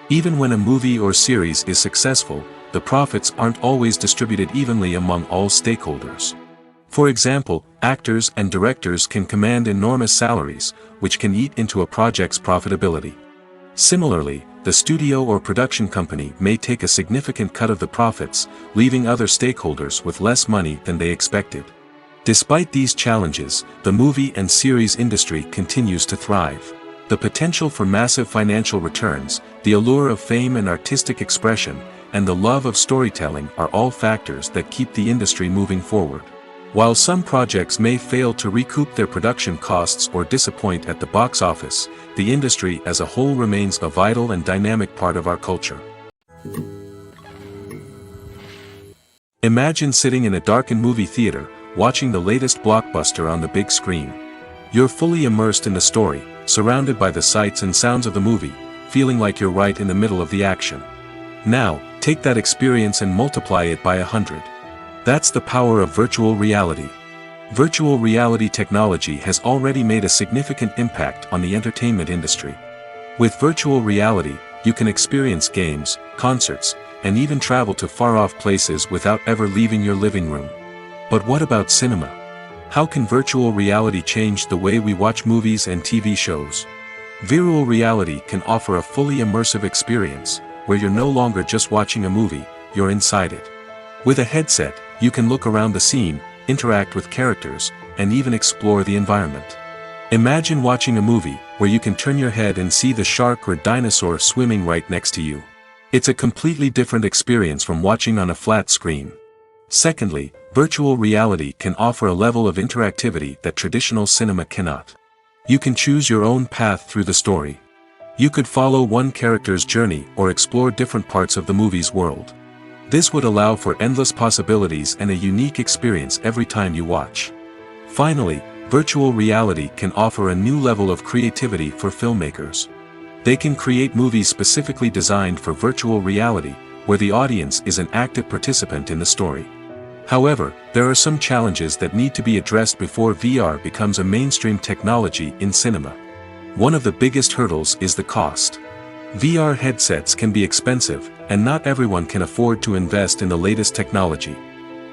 Even when a movie or series is successful, the profits aren't always distributed evenly among all stakeholders. For example, actors and directors can command enormous salaries, which can eat into a project's profitability. Similarly, the studio or production company may take a significant cut of the profits, leaving other stakeholders with less money than they expected. Despite these challenges, the movie and series industry continues to thrive. The potential for massive financial returns, the allure of fame and artistic expression, and the love of storytelling are all factors that keep the industry moving forward. While some projects may fail to recoup their production costs or disappoint at the box office, the industry as a whole remains a vital and dynamic part of our culture. Imagine sitting in a darkened movie theater, watching the latest blockbuster on the big screen. You're fully immersed in the story, surrounded by the sights and sounds of the movie, feeling like you're right in the middle of the action. Now, take that experience and multiply it by 100. That's the power of virtual reality. Virtual reality technology has already made a significant impact on the entertainment industry. With virtual reality, you can experience games, concerts, and even travel to far-off places without ever leaving your living room. But what about cinema? How can virtual reality change the way we watch movies and TV shows? Virtual reality can offer a fully immersive experience, where you're no longer just watching a movie, you're inside it. With a headset, you can look around the scene, interact with characters, and even explore the environment. Imagine watching a movie where you can turn your head and see the shark or dinosaur swimming right next to you. It's a completely different experience from watching on a flat screen. Secondly, virtual reality can offer a level of interactivity that traditional cinema cannot. You can choose your own path through the story. You could follow one character's journey or explore different parts of the movie's world. This would allow for endless possibilities and a unique experience every time you watch. Finally, virtual reality can offer a new level of creativity for filmmakers. They can create movies specifically designed for virtual reality, where the audience is an active participant in the story. However, there are some challenges that need to be addressed before VR becomes a mainstream technology in cinema. One of the biggest hurdles is the cost. VR headsets can be expensive, and not everyone can afford to invest in the latest technology.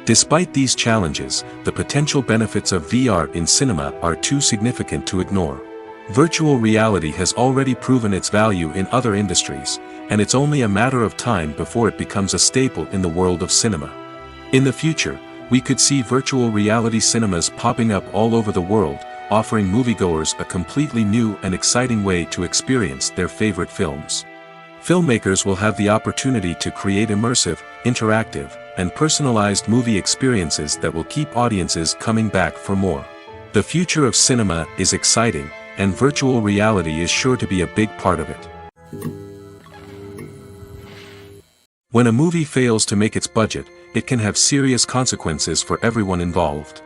Despite these challenges, the potential benefits of VR in cinema are too significant to ignore. Virtual reality has already proven its value in other industries, and it's only a matter of time before it becomes a staple in the world of cinema. In the future, we could see virtual reality cinemas popping up all over the world, offering moviegoers a completely new and exciting way to experience their favorite films. Filmmakers will have the opportunity to create immersive, interactive, and personalized movie experiences that will keep audiences coming back for more. The future of cinema is exciting, and virtual reality is sure to be a big part of it. When a movie fails to make its budget, it can have serious consequences for everyone involved.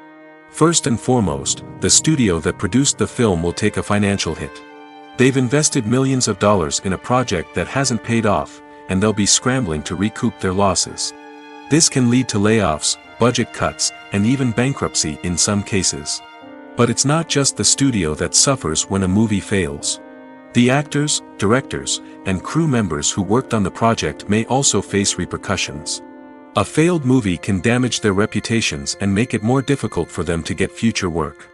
First and foremost, the studio that produced the film will take a financial hit. They've invested millions of dollars in a project that hasn't paid off, and they'll be scrambling to recoup their losses. This can lead to layoffs, budget cuts, and even bankruptcy in some cases. But it's not just the studio that suffers when a movie fails. The actors, directors, and crew members who worked on the project may also face repercussions. A failed movie can damage their reputations and make it more difficult for them to get future work.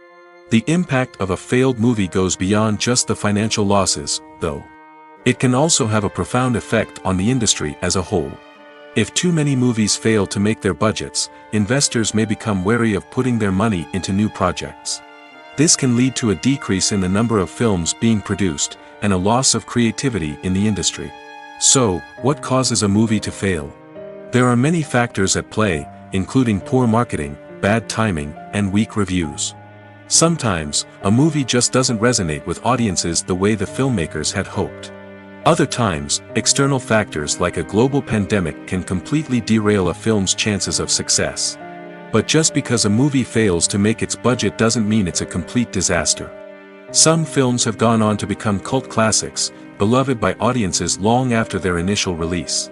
The impact of a failed movie goes beyond just the financial losses, though. It can also have a profound effect on the industry as a whole. If too many movies fail to make their budgets, investors may become wary of putting their money into new projects. This can lead to a decrease in the number of films being produced, and a loss of creativity in the industry. So, what causes a movie to fail? There are many factors at play, including poor marketing, bad timing, and weak reviews. Sometimes, a movie just doesn't resonate with audiences the way the filmmakers had hoped. Other times, external factors like a global pandemic can completely derail a film's chances of success. But just because a movie fails to make its budget doesn't mean it's a complete disaster. Some films have gone on to become cult classics, beloved by audiences long after their initial release.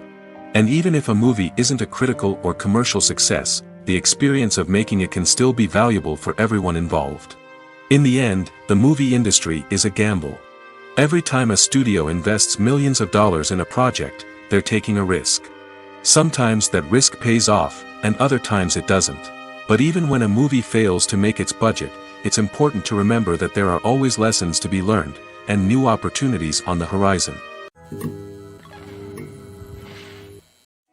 And even if a movie isn't a critical or commercial success, the experience of making it can still be valuable for everyone involved. In the end, the movie industry is a gamble. Every time a studio invests millions of dollars in a project, they're taking a risk. Sometimes that risk pays off, and other times it doesn't. But even when a movie fails to make its budget, it's important to remember that there are always lessons to be learned, and new opportunities on the horizon.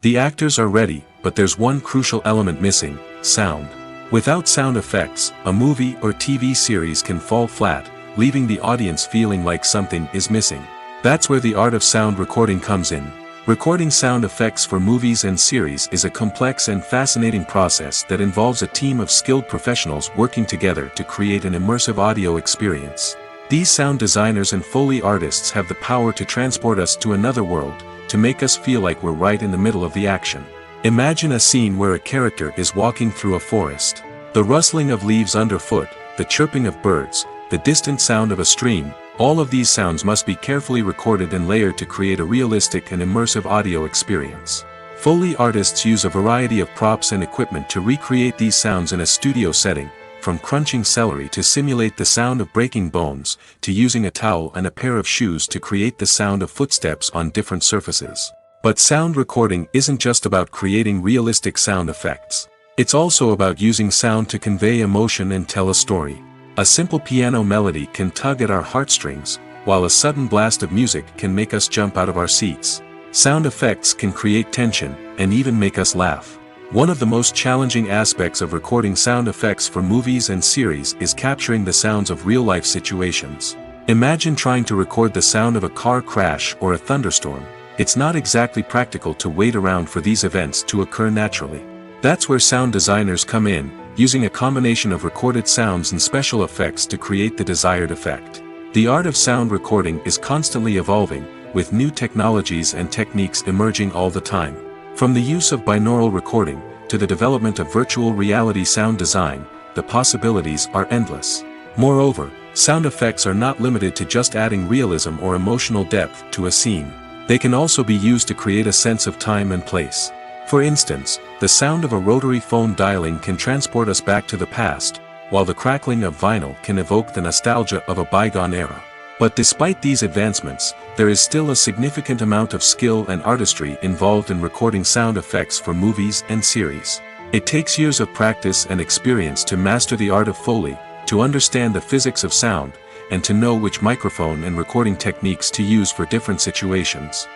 The actors are ready, but there's one crucial element missing: sound. Without sound effects, a movie or TV series can fall flat, leaving the audience feeling like something is missing. That's where the art of sound recording comes in. Recording sound effects for movies and series is a complex and fascinating process that involves a team of skilled professionals working together to create an immersive audio experience. These sound designers and Foley artists have the power to transport us to another world, to make us feel like we're right in the middle of the action. Imagine a scene where a character is walking through a forest. The rustling of leaves underfoot, the chirping of birds, the distant sound of a stream, all of these sounds must be carefully recorded and layered to create a realistic and immersive audio experience. Foley artists use a variety of props and equipment to recreate these sounds in a studio setting, from crunching celery to simulate the sound of breaking bones, to using a towel and a pair of shoes to create the sound of footsteps on different surfaces. But sound recording isn't just about creating realistic sound effects. It's also about using sound to convey emotion and tell a story. A simple piano melody can tug at our heartstrings, while a sudden blast of music can make us jump out of our seats. Sound effects can create tension, and even make us laugh. One of the most challenging aspects of recording sound effects for movies and series is capturing the sounds of real-life situations. Imagine trying to record the sound of a car crash or a thunderstorm. It's not exactly practical to wait around for these events to occur naturally. That's where sound designers come in, using a combination of recorded sounds and special effects to create the desired effect. The art of sound recording is constantly evolving, with new technologies and techniques emerging all the time. From the use of binaural recording, to the development of virtual reality sound design, the possibilities are endless. Moreover, sound effects are not limited to just adding realism or emotional depth to a scene. They can also be used to create a sense of time and place. For instance, the sound of a rotary phone dialing can transport us back to the past, while the crackling of vinyl can evoke the nostalgia of a bygone era. But despite these advancements, there is still a significant amount of skill and artistry involved in recording sound effects for movies and series. It takes years of practice and experience to master the art of Foley, to understand the physics of sound, and to know which microphone and recording techniques to use for different situations.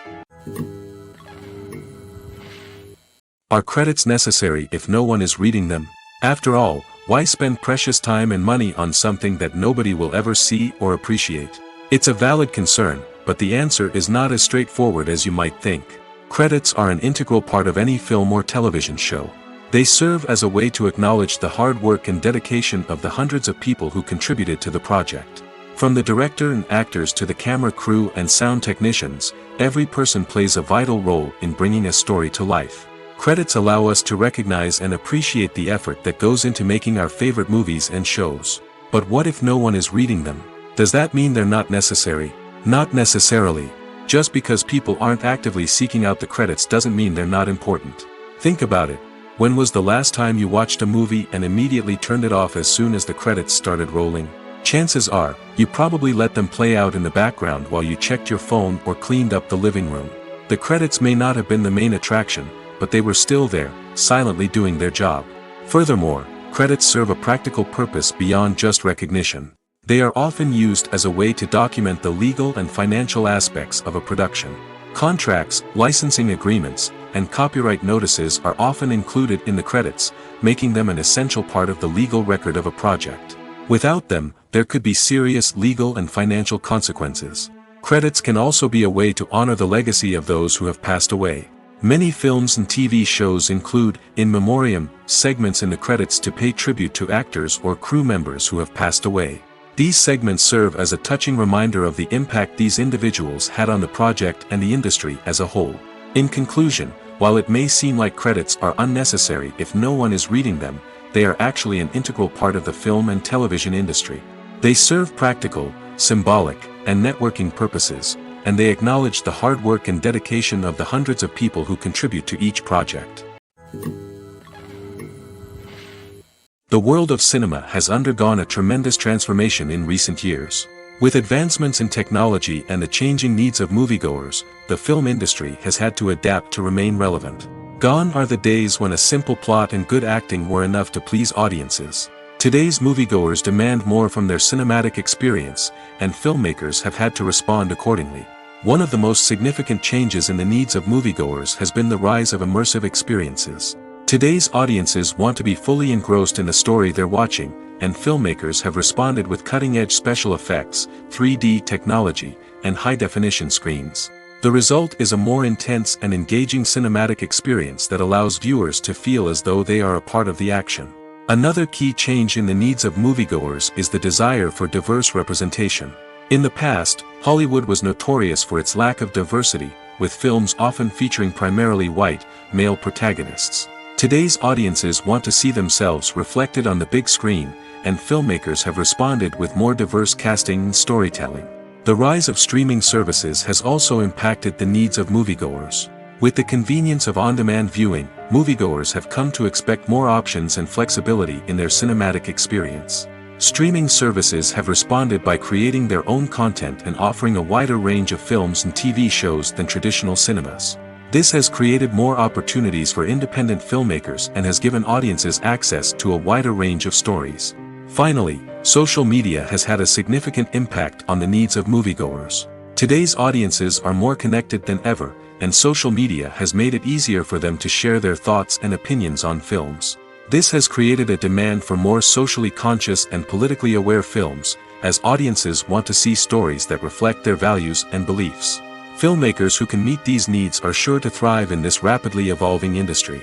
Are credits necessary if no one is reading them? After all, why spend precious time and money on something that nobody will ever see or appreciate? It's a valid concern, but the answer is not as straightforward as you might think. Credits are an integral part of any film or television show. They serve as a way to acknowledge the hard work and dedication of the hundreds of people who contributed to the project. From the director and actors to the camera crew and sound technicians, every person plays a vital role in bringing a story to life. Credits allow us to recognize and appreciate the effort that goes into making our favorite movies and shows. But what if no one is reading them? Does that mean they're not necessary? Not necessarily. Just because people aren't actively seeking out the credits doesn't mean they're not important. Think about it. When was the last time you watched a movie and immediately turned it off as soon as the credits started rolling? Chances are, you probably let them play out in the background while you checked your phone or cleaned up the living room. The credits may not have been the main attraction, but they were still there, silently doing their job. Furthermore, credits serve a practical purpose beyond just recognition. They are often used as a way to document the legal and financial aspects of a production. Contracts, licensing agreements, and copyright notices are often included in the credits, making them an essential part of the legal record of a project. Without them, there could be serious legal and financial consequences. Credits can also be a way to honor the legacy of those who have passed away. Many films and TV shows include, in memoriam, segments in the credits to pay tribute to actors or crew members who have passed away. These segments serve as a touching reminder of the impact these individuals had on the project and the industry as a whole. In conclusion, while it may seem like credits are unnecessary if no one is reading them, they are actually an integral part of the film and television industry. They serve practical, symbolic, and networking purposes, and they acknowledge the hard work and dedication of the hundreds of people who contribute to each project. The world of cinema has undergone a tremendous transformation in recent years. With advancements in technology and the changing needs of moviegoers, the film industry has had to adapt to remain relevant. Gone are the days when a simple plot and good acting were enough to please audiences. Today's moviegoers demand more from their cinematic experience, and filmmakers have had to respond accordingly. One of the most significant changes in the needs of moviegoers has been the rise of immersive experiences. Today's audiences want to be fully engrossed in the story they're watching, and filmmakers have responded with cutting-edge special effects, 3D technology, and high-definition screens. The result is a more intense and engaging cinematic experience that allows viewers to feel as though they are a part of the action. Another key change in the needs of moviegoers is the desire for diverse representation. In the past, Hollywood was notorious for its lack of diversity, with films often featuring primarily white, male protagonists. Today's audiences want to see themselves reflected on the big screen, and filmmakers have responded with more diverse casting and storytelling. The rise of streaming services has also impacted the needs of moviegoers. With the convenience of on-demand viewing, moviegoers have come to expect more options and flexibility in their cinematic experience. Streaming services have responded by creating their own content and offering a wider range of films and TV shows than traditional cinemas. This has created more opportunities for independent filmmakers and has given audiences access to a wider range of stories. Finally, social media has had a significant impact on the needs of moviegoers. Today's audiences are more connected than ever, and social media has made it easier for them to share their thoughts and opinions on films. This has created a demand for more socially conscious and politically aware films, as audiences want to see stories that reflect their values and beliefs. Filmmakers who can meet these needs are sure to thrive in this rapidly evolving industry.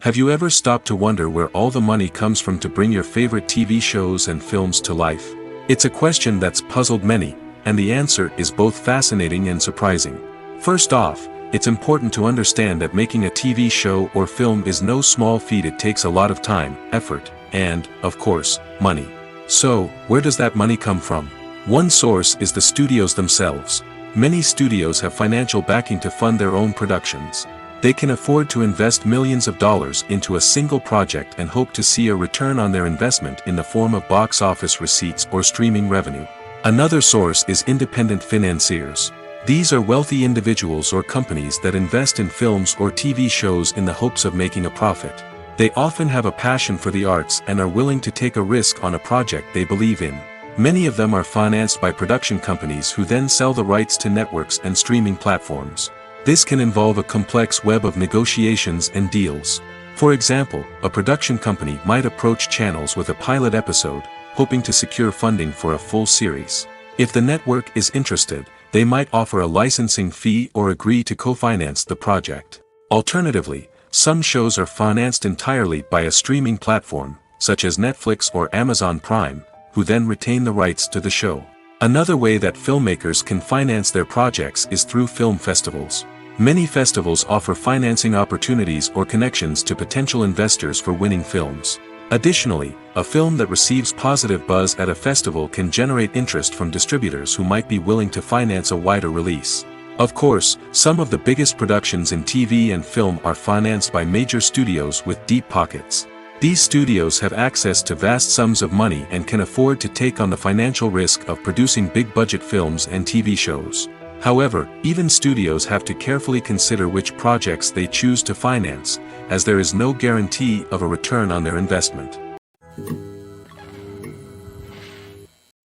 Have you ever stopped to wonder where all the money comes from to bring your favorite TV shows and films to life? It's a question that's puzzled many, and the answer is both fascinating and surprising. First off, it's important to understand that making a TV show or film is no small feat. It takes a lot of time, effort, and, of course, money. So, where does that money come from? One source is the studios themselves. Many studios have financial backing to fund their own productions. They can afford to invest millions of dollars into a single project and hope to see a return on their investment in the form of box office receipts or streaming revenue. Another source is independent financiers. These are wealthy individuals or companies that invest in films or TV shows in the hopes of making a profit. They often have a passion for the arts and are willing to take a risk on a project they believe in. Many of them are financed by production companies who then sell the rights to networks and streaming platforms. This can involve a complex web of negotiations and deals. For example, a production company might approach channels with a pilot episode, hoping to secure funding for a full series. If the network is interested, they might offer a licensing fee or agree to co-finance the project. Alternatively, some shows are financed entirely by a streaming platform, such as Netflix or Amazon Prime, who then retain the rights to the show. Another way that filmmakers can finance their projects is through film festivals. Many festivals offer financing opportunities or connections to potential investors for winning films. Additionally, a film that receives positive buzz at a festival can generate interest from distributors who might be willing to finance a wider release. Of course, some of the biggest productions in TV and film are financed by major studios with deep pockets. These studios have access to vast sums of money and can afford to take on the financial risk of producing big-budget films and TV shows. However, even studios have to carefully consider which projects they choose to finance, as there is no guarantee of a return on their investment.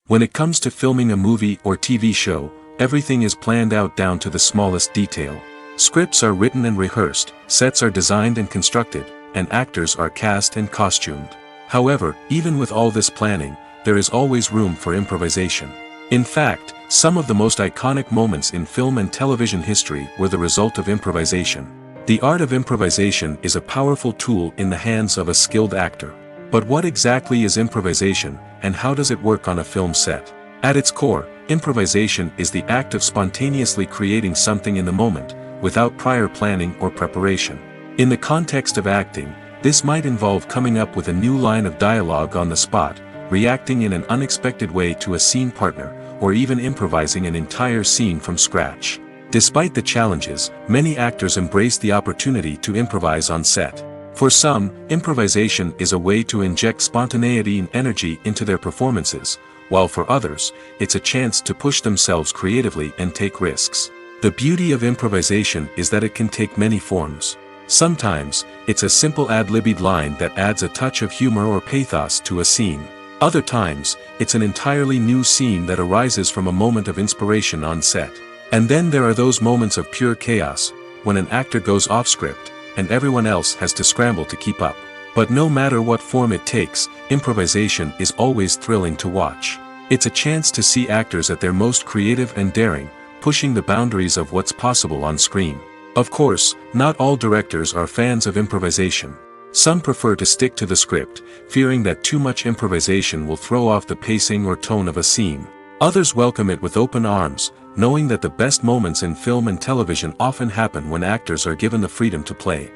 When it comes to filming a movie or TV show, everything is planned out down to the smallest detail. Scripts are written and rehearsed, sets are designed and constructed, and actors are cast and costumed. However, even with all this planning, there is always room for improvisation. In fact, some of the most iconic moments in film and television history were the result of improvisation. The art of improvisation is a powerful tool in the hands of a skilled actor. But what exactly is improvisation, and how does it work on a film set? At its core, improvisation is the act of spontaneously creating something in the moment, without prior planning or preparation. In the context of acting, this might involve coming up with a new line of dialogue on the spot, reacting in an unexpected way to a scene partner, or even improvising an entire scene from scratch. Despite the challenges, many actors embrace the opportunity to improvise on set. For some, improvisation is a way to inject spontaneity and energy into their performances, while for others, it's a chance to push themselves creatively and take risks. The beauty of improvisation is that it can take many forms. Sometimes, it's a simple ad-libbed line that adds a touch of humor or pathos to a scene. Other times, it's an entirely new scene that arises from a moment of inspiration on set. And then there are those moments of pure chaos, when an actor goes off script, and everyone else has to scramble to keep up. But no matter what form it takes, improvisation is always thrilling to watch. It's a chance to see actors at their most creative and daring, pushing the boundaries of what's possible on screen. Of course, not all directors are fans of improvisation. Some prefer to stick to the script, fearing that too much improvisation will throw off the pacing or tone of a scene. Others welcome it with open arms, knowing that the best moments in film and television often happen when actors are given the freedom to play.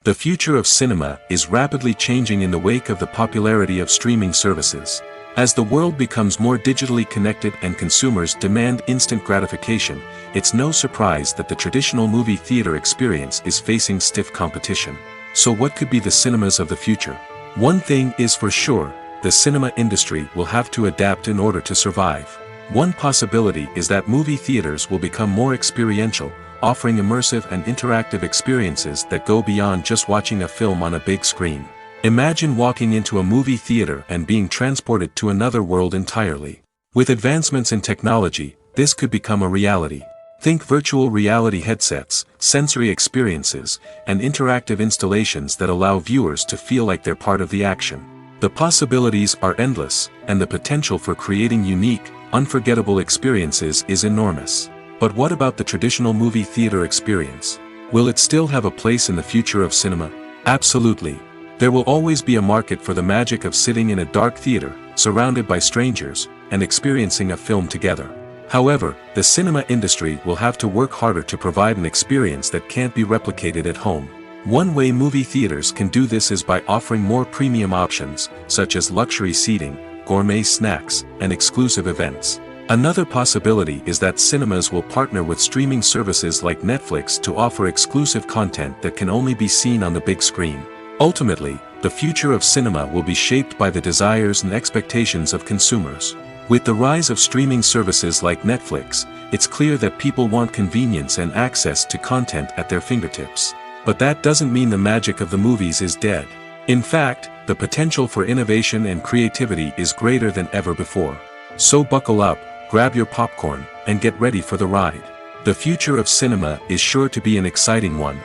The future of cinema is rapidly changing in the wake of the popularity of streaming services. As the world becomes more digitally connected and consumers demand instant gratification, it's no surprise that the traditional movie theater experience is facing stiff competition. So what could be the cinemas of the future? One thing is for sure, the cinema industry will have to adapt in order to survive. One possibility is that movie theaters will become more experiential, offering immersive and interactive experiences that go beyond just watching a film on a big screen. Imagine walking into a movie theater and being transported to another world entirely. With advancements in technology, this could become a reality. Think virtual reality headsets, sensory experiences, and interactive installations that allow viewers to feel like they're part of the action. The possibilities are endless, and the potential for creating unique, unforgettable experiences is enormous. But what about the traditional movie theater experience? Will it still have a place in the future of cinema? Absolutely. There will always be a market for the magic of sitting in a dark theater, surrounded by strangers, and experiencing a film together. However, the cinema industry will have to work harder to provide an experience that can't be replicated at home. One way movie theaters can do this is by offering more premium options, such as luxury seating, gourmet snacks, and exclusive events. Another possibility is that cinemas will partner with streaming services like Netflix to offer exclusive content that can only be seen on the big screen. Ultimately, the future of cinema will be shaped by the desires and expectations of consumers. With the rise of streaming services like Netflix, it's clear that people want convenience and access to content at their fingertips. But that doesn't mean the magic of the movies is dead. In fact, the potential for innovation and creativity is greater than ever before. So buckle up, grab your popcorn, and get ready for the ride. The future of cinema is sure to be an exciting one.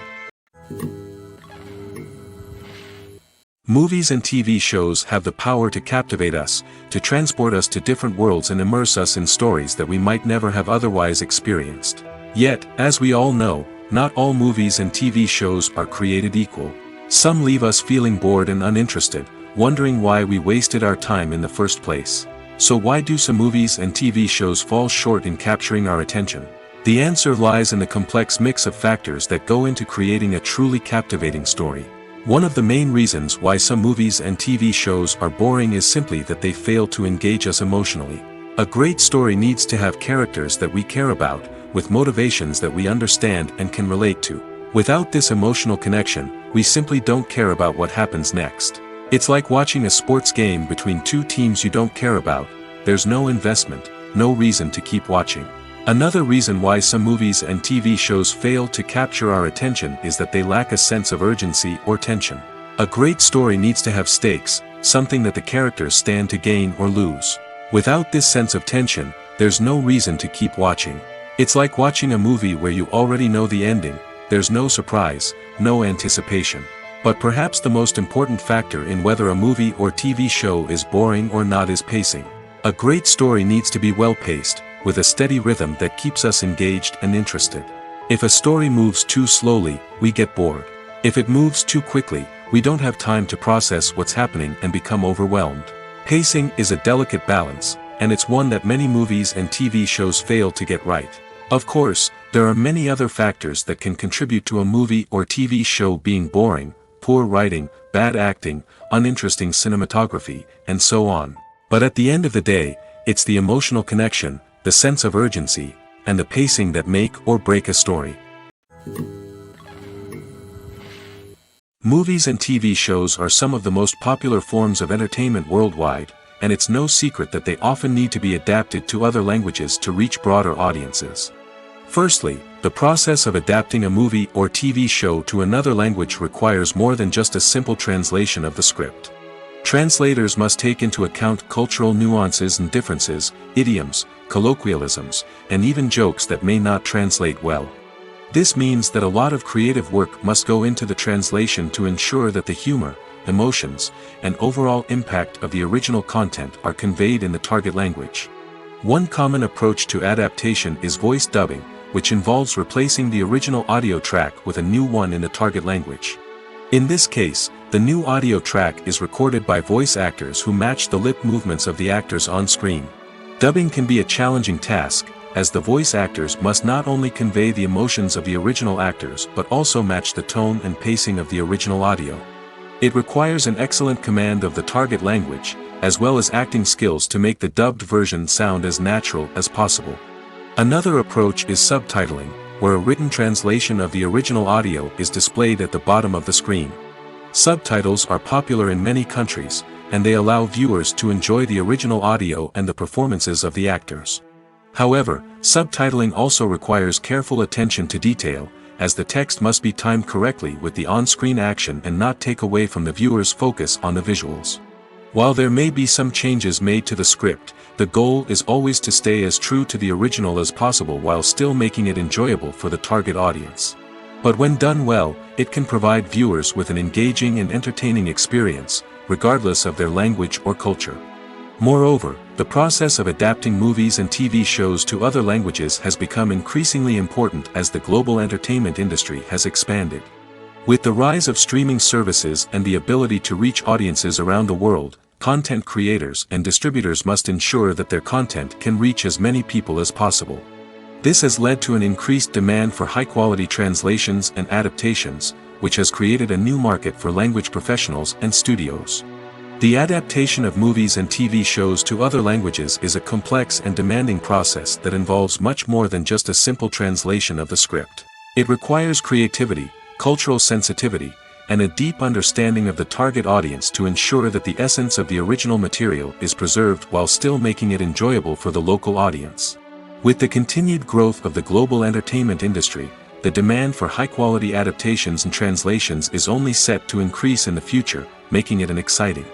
Movies and TV shows have the power to captivate us, to transport us to different worlds and immerse us in stories that we might never have otherwise experienced. Yet, as we all know, not all movies and TV shows are created equal. Some leave us feeling bored and uninterested, wondering why we wasted our time in the first place. So why do some movies and TV shows fall short in capturing our attention? The answer lies in the complex mix of factors that go into creating a truly captivating story. One of the main reasons why some movies and TV shows are boring is simply that they fail to engage us emotionally. A great story needs to have characters that we care about, with motivations that we understand and can relate to. Without this emotional connection, we simply don't care about what happens next. It's like watching a sports game between two teams you don't care about. There's no investment, no reason to keep watching. Another reason why some movies and TV shows fail to capture our attention is that they lack a sense of urgency or tension. A great story needs to have stakes, something that the characters stand to gain or lose. Without this sense of tension, there's no reason to keep watching. It's like watching a movie where you already know the ending. There's no surprise, no anticipation. But perhaps the most important factor in whether a movie or TV show is boring or not is pacing. A great story needs to be well-paced, with a steady rhythm that keeps us engaged and interested. If a story moves too slowly, we get bored. If it moves too quickly, we don't have time to process what's happening and become overwhelmed. Pacing is a delicate balance, and it's one that many movies and TV shows fail to get right. Of course, there are many other factors that can contribute to a movie or TV show being boring: poor writing, bad acting, uninteresting cinematography, and so on. But at the end of the day, it's the emotional connection, the sense of urgency, and the pacing that make or break a story. Movies and TV shows are some of the most popular forms of entertainment worldwide, and it's no secret that they often need to be adapted to other languages to reach broader audiences. Firstly, the process of adapting a movie or TV show to another language requires more than just a simple translation of the script. Translators must take into account cultural nuances and differences, idioms, colloquialisms, and even jokes that may not translate well. This means that a lot of creative work must go into the translation to ensure that the humor, emotions, and overall impact of the original content are conveyed in the target language. One common approach to adaptation is voice dubbing, which involves replacing the original audio track with a new one in the target language. In this case, the new audio track is recorded by voice actors who match the lip movements of the actors on screen. Dubbing can be a challenging task, as the voice actors must not only convey the emotions of the original actors but also match the tone and pacing of the original audio. It requires an excellent command of the target language, as well as acting skills to make the dubbed version sound as natural as possible. Another approach is subtitling, where a written translation of the original audio is displayed at the bottom of the screen. Subtitles are popular in many countries, and they allow viewers to enjoy the original audio and the performances of the actors. However, subtitling also requires careful attention to detail, as the text must be timed correctly with the on-screen action and not take away from the viewer's focus on the visuals. While there may be some changes made to the script, the goal is always to stay as true to the original as possible while still making it enjoyable for the target audience. But when done well, it can provide viewers with an engaging and entertaining experience, regardless of their language or culture. Moreover, the process of adapting movies and TV shows to other languages has become increasingly important as the global entertainment industry has expanded. With the rise of streaming services and the ability to reach audiences around the world, content creators and distributors must ensure that their content can reach as many people as possible. This has led to an increased demand for high-quality translations and adaptations, which has created a new market for language professionals and studios. The adaptation of movies and TV shows to other languages is a complex and demanding process that involves much more than just a simple translation of the script. It requires creativity, cultural sensitivity, and a deep understanding of the target audience to ensure that the essence of the original material is preserved while still making it enjoyable for the local audience. With the continued growth of the global entertainment industry, the demand for high-quality adaptations and translations is only set to increase in the future, making it an exciting.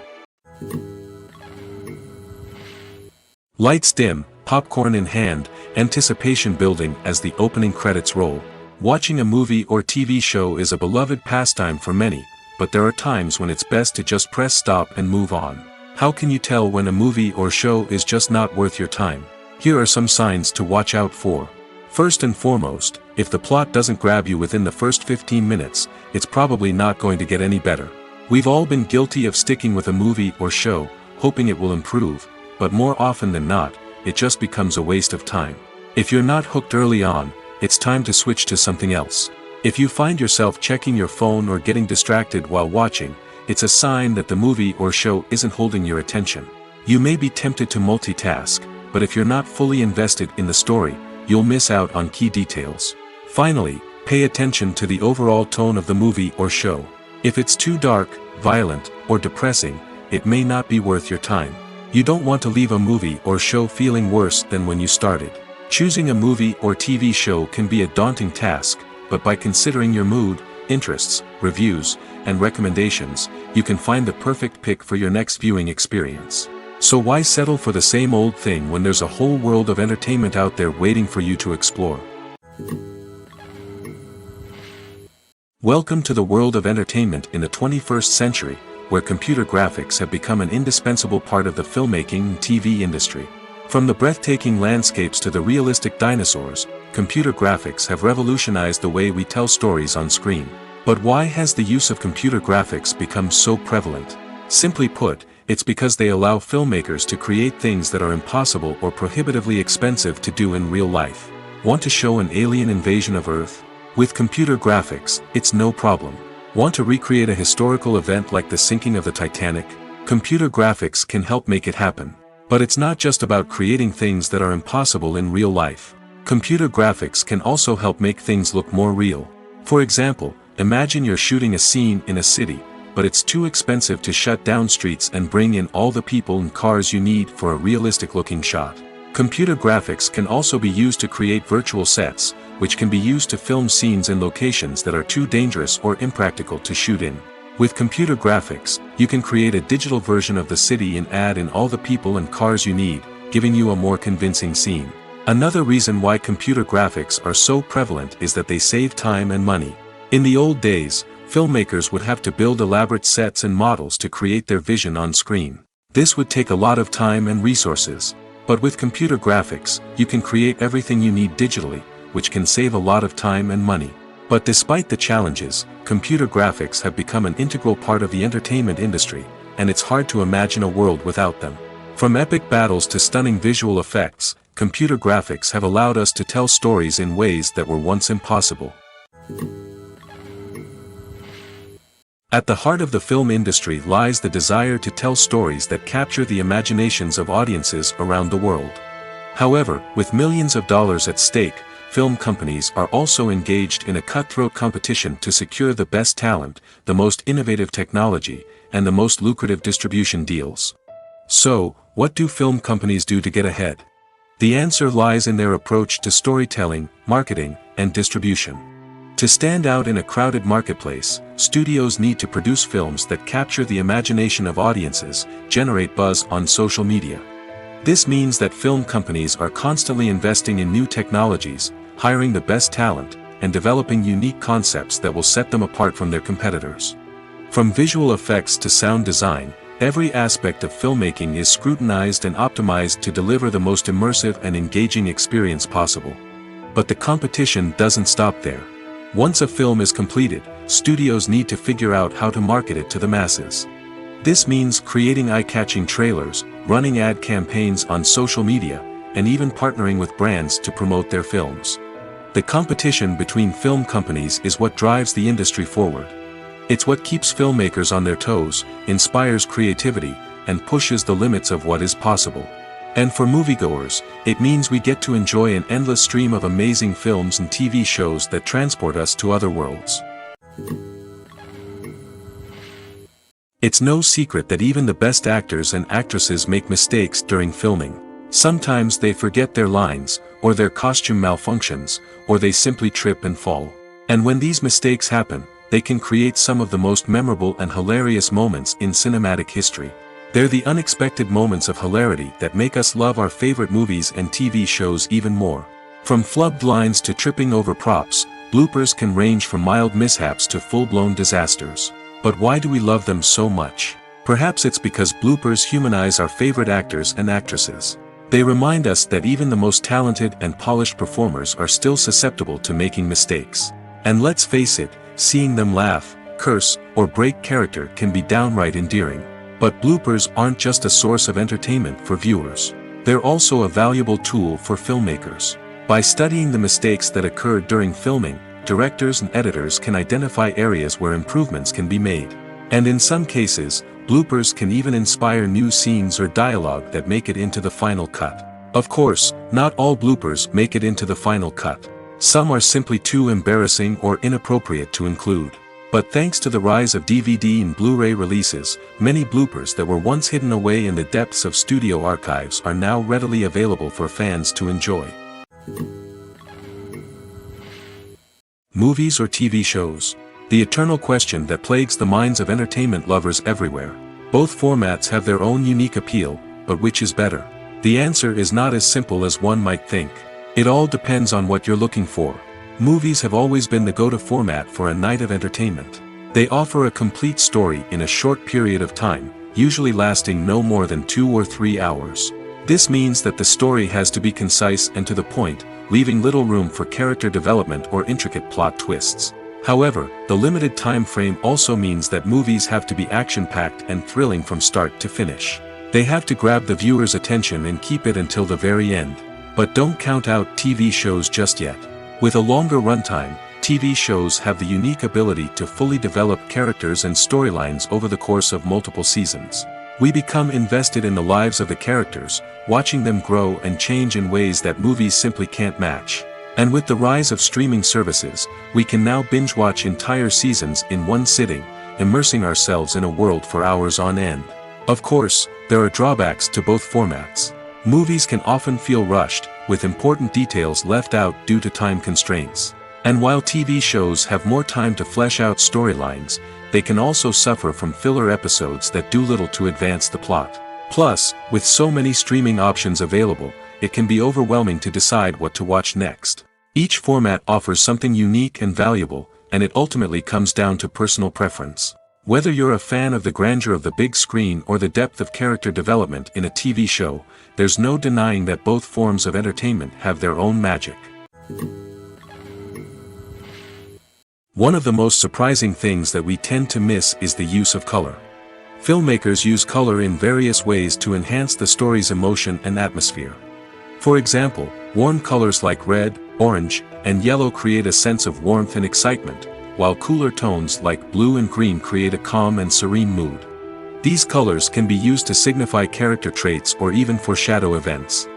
Lights dim, popcorn in hand, anticipation building as the opening credits roll. Watching a movie or TV show is a beloved pastime for many, but there are times when it's best to just press stop and move on. How can you tell when a movie or show is just not worth your time? Here are some signs to watch out for. First and foremost, if the plot doesn't grab you within the first 15 minutes, it's probably not going to get any better. We've all been guilty of sticking with a movie or show, hoping it will improve, but more often than not, it just becomes a waste of time. If you're not hooked early on, it's time to switch to something else. If you find yourself checking your phone or getting distracted while watching, it's a sign that the movie or show isn't holding your attention. You may be tempted to multitask, but if you're not fully invested in the story, you'll miss out on key details. Finally, pay attention to the overall tone of the movie or show. If it's too dark, violent, or depressing, it may not be worth your time. You don't want to leave a movie or show feeling worse than when you started. Choosing a movie or TV show can be a daunting task, but by considering your mood, interests, reviews, and recommendations, you can find the perfect pick for your next viewing experience. So why settle for the same old thing when there's a whole world of entertainment out there waiting for you to explore? Welcome to the world of entertainment in the 21st century, where computer graphics have become an indispensable part of the filmmaking and TV industry. From the breathtaking landscapes to the realistic dinosaurs, computer graphics have revolutionized the way we tell stories on screen. But why has the use of computer graphics become so prevalent? Simply put, it's because they allow filmmakers to create things that are impossible or prohibitively expensive to do in real life. Want to show an alien invasion of Earth? With computer graphics, it's no problem. Want to recreate a historical event like the sinking of the Titanic? Computer graphics can help make it happen. But it's not just about creating things that are impossible in real life. Computer graphics can also help make things look more real. For example, imagine you're shooting a scene in a city, but it's too expensive to shut down streets and bring in all the people and cars you need for a realistic-looking shot. Computer graphics can also be used to create virtual sets, which can be used to film scenes in locations that are too dangerous or impractical to shoot in. With computer graphics, you can create a digital version of the city and add in all the people and cars you need, giving you a more convincing scene. Another reason why computer graphics are so prevalent is that they save time and money. In the old days, filmmakers would have to build elaborate sets and models to create their vision on screen. This would take a lot of time and resources. But with computer graphics, you can create everything you need digitally, which can save a lot of time and money. But despite the challenges, computer graphics have become an integral part of the entertainment industry, and it's hard to imagine a world without them. From epic battles to stunning visual effects, computer graphics have allowed us to tell stories in ways that were once impossible. At the heart of the film industry lies the desire to tell stories that capture the imaginations of audiences around the world. However, with millions of dollars at stake, film companies are also engaged in a cutthroat competition to secure the best talent, the most innovative technology, and the most lucrative distribution deals. So, what do film companies do to get ahead? The answer lies in their approach to storytelling, marketing, and distribution. To stand out in a crowded marketplace, studios need to produce films that capture the imagination of audiences, generate buzz on social media. This means that film companies are constantly investing in new technologies, hiring the best talent, and developing unique concepts that will set them apart from their competitors. From visual effects to sound design, every aspect of filmmaking is scrutinized and optimized to deliver the most immersive and engaging experience possible. But the competition doesn't stop there. Once a film is completed, studios need to figure out how to market it to the masses. This means creating eye-catching trailers, running ad campaigns on social media, and even partnering with brands to promote their films. The competition between film companies is what drives the industry forward. It's what keeps filmmakers on their toes, inspires creativity, and pushes the limits of what is possible. And for moviegoers, it means we get to enjoy an endless stream of amazing films and TV shows that transport us to other worlds. It's no secret that even the best actors and actresses make mistakes during filming. Sometimes they forget their lines, or their costume malfunctions, or they simply trip and fall. And when these mistakes happen, they can create some of the most memorable and hilarious moments in cinematic history. They're the unexpected moments of hilarity that make us love our favorite movies and TV shows even more. From flubbed lines to tripping over props, bloopers can range from mild mishaps to full-blown disasters. But why do we love them so much? Perhaps it's because bloopers humanize our favorite actors and actresses. They remind us that even the most talented and polished performers are still susceptible to making mistakes. And let's face it, seeing them laugh, curse, or break character can be downright endearing. But bloopers aren't just a source of entertainment for viewers. They're also a valuable tool for filmmakers. By studying the mistakes that occurred during filming, directors and editors can identify areas where improvements can be made. And in some cases, bloopers can even inspire new scenes or dialogue that make it into the final cut. Of course, not all bloopers make it into the final cut. Some are simply too embarrassing or inappropriate to include. But thanks to the rise of DVD and Blu-ray releases, many bloopers that were once hidden away in the depths of studio archives are now readily available for fans to enjoy. Movies or TV shows? The eternal question that plagues the minds of entertainment lovers everywhere. Both formats have their own unique appeal, but which is better? The answer is not as simple as one might think. It all depends on what you're looking for. Movies have always been the go-to format for a night of entertainment. They offer a complete story in a short period of time, usually lasting no more than 2 or 3 hours. This means that the story has to be concise and to the point, leaving little room for character development or intricate plot twists. However, the limited time frame also means that movies have to be action-packed and thrilling from start to finish. They have to grab the viewer's attention and keep it until the very end. But don't count out TV shows just yet. With a longer runtime, TV shows have the unique ability to fully develop characters and storylines over the course of multiple seasons. We become invested in the lives of the characters, watching them grow and change in ways that movies simply can't match. And with the rise of streaming services, we can now binge-watch entire seasons in one sitting, immersing ourselves in a world for hours on end. Of course, there are drawbacks to both formats. Movies can often feel rushed, with important details left out due to time constraints. And while TV shows have more time to flesh out storylines, they can also suffer from filler episodes that do little to advance the plot. Plus, with so many streaming options available, it can be overwhelming to decide what to watch next. Each format offers something unique and valuable, and it ultimately comes down to personal preference. Whether you're a fan of the grandeur of the big screen or the depth of character development in a TV show, there's no denying that both forms of entertainment have their own magic. One of the most surprising things that we tend to miss is the use of color. Filmmakers use color in various ways to enhance the story's emotion and atmosphere. For example, warm colors like red, orange, and yellow create a sense of warmth and excitement, while cooler tones like blue and green create a calm and serene mood. These colors can be used to signify character traits or even foreshadow events.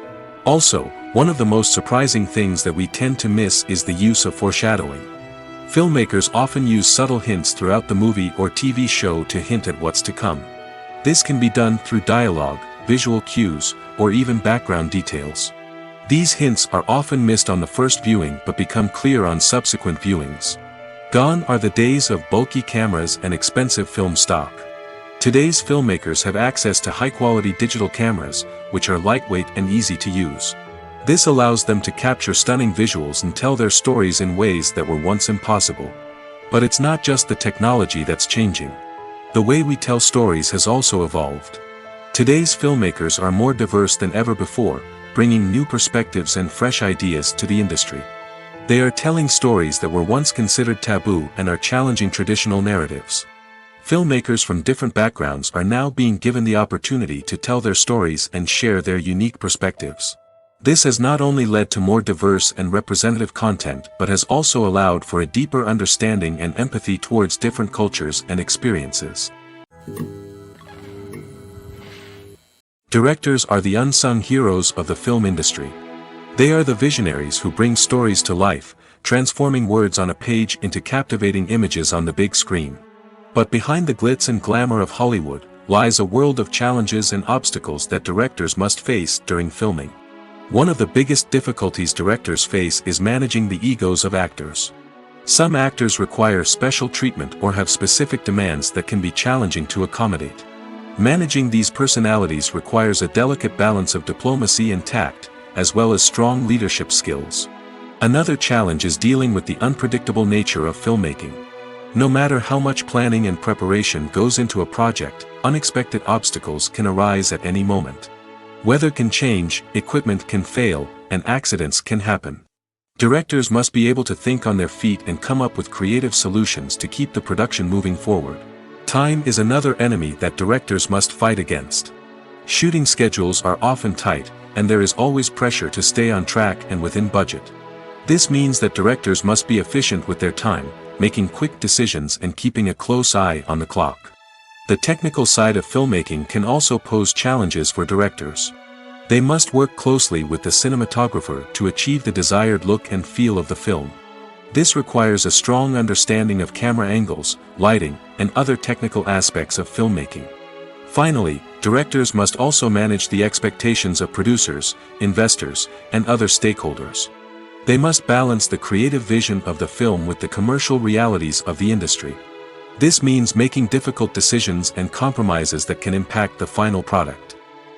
Also, one of the most surprising things that we tend to miss is the use of foreshadowing. Filmmakers often use subtle hints throughout the movie or TV show to hint at what's to come. This can be done through dialogue, visual cues, or even background details. These hints are often missed on the first viewing but become clear on subsequent viewings. Gone are the days of bulky cameras and expensive film stock. Today's filmmakers have access to high-quality digital cameras, which are lightweight and easy to use. This allows them to capture stunning visuals and tell their stories in ways that were once impossible. But it's not just the technology that's changing. The way we tell stories has also evolved. Today's filmmakers are more diverse than ever before, bringing new perspectives and fresh ideas to the industry. They are telling stories that were once considered taboo and are challenging traditional narratives. Filmmakers from different backgrounds are now being given the opportunity to tell their stories and share their unique perspectives. This has not only led to more diverse and representative content but has also allowed for a deeper understanding and empathy towards different cultures and experiences. Directors are the unsung heroes of the film industry. They are the visionaries who bring stories to life, transforming words on a page into captivating images on the big screen. But behind the glitz and glamour of Hollywood lies a world of challenges and obstacles that directors must face during filming. One of the biggest difficulties directors face is managing the egos of actors. Some actors require special treatment or have specific demands that can be challenging to accommodate. Managing these personalities requires a delicate balance of diplomacy and tact, as well as strong leadership skills. Another challenge is dealing with the unpredictable nature of filmmaking. No matter how much planning and preparation goes into a project, unexpected obstacles can arise at any moment. Weather can change, equipment can fail, and accidents can happen. Directors must be able to think on their feet and come up with creative solutions to keep the production moving forward. Time is another enemy that directors must fight against. Shooting schedules are often tight, and there is always pressure to stay on track and within budget. This means that directors must be efficient with their time, making quick decisions and keeping a close eye on the clock. The technical side of filmmaking can also pose challenges for directors. They must work closely with the cinematographer to achieve the desired look and feel of the film. This requires a strong understanding of camera angles, lighting, and other technical aspects of filmmaking. Finally, directors must also manage the expectations of producers, investors, and other stakeholders. They must balance the creative vision of the film with the commercial realities of the industry. This means making difficult decisions and compromises that can impact the final product.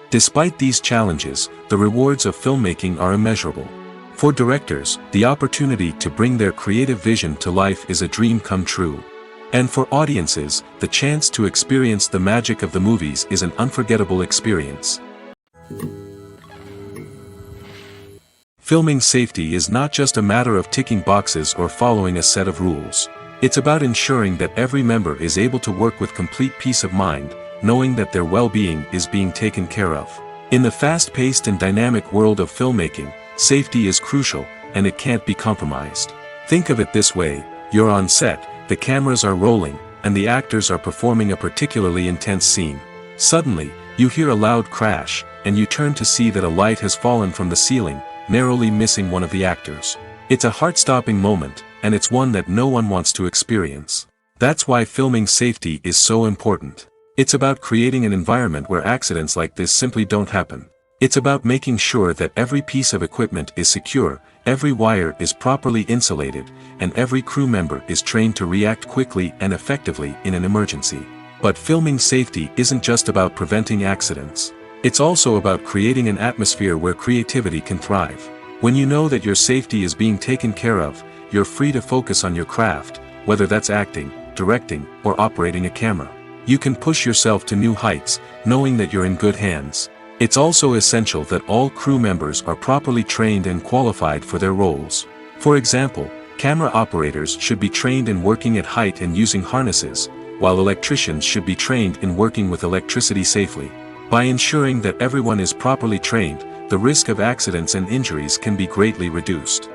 Despite these challenges, the rewards of filmmaking are immeasurable. For directors, the opportunity to bring their creative vision to life is a dream come true. And for audiences, the chance to experience the magic of the movies is an unforgettable experience. Filming safety is not just a matter of ticking boxes or following a set of rules. It's about ensuring that every member is able to work with complete peace of mind, knowing that their well-being is being taken care of. In the fast-paced and dynamic world of filmmaking, safety is crucial, and it can't be compromised. Think of it this way: you're on set, the cameras are rolling, and the actors are performing a particularly intense scene. Suddenly, you hear a loud crash, and you turn to see that a light has fallen from the ceiling, narrowly missing one of the actors. It's a heart-stopping moment, and it's one that no one wants to experience. That's why filming safety is so important. It's about creating an environment where accidents like this simply don't happen. It's about making sure that every piece of equipment is secure, every wire is properly insulated, and every crew member is trained to react quickly and effectively in an emergency. But filming safety isn't just about preventing accidents. It's also about creating an atmosphere where creativity can thrive. When you know that your safety is being taken care of, you're free to focus on your craft, whether that's acting, directing, or operating a camera. You can push yourself to new heights, knowing that you're in good hands. It's also essential that all crew members are properly trained and qualified for their roles. For example, camera operators should be trained in working at height and using harnesses, while electricians should be trained in working with electricity safely. By ensuring that everyone is properly trained, the risk of accidents and injuries can be greatly reduced.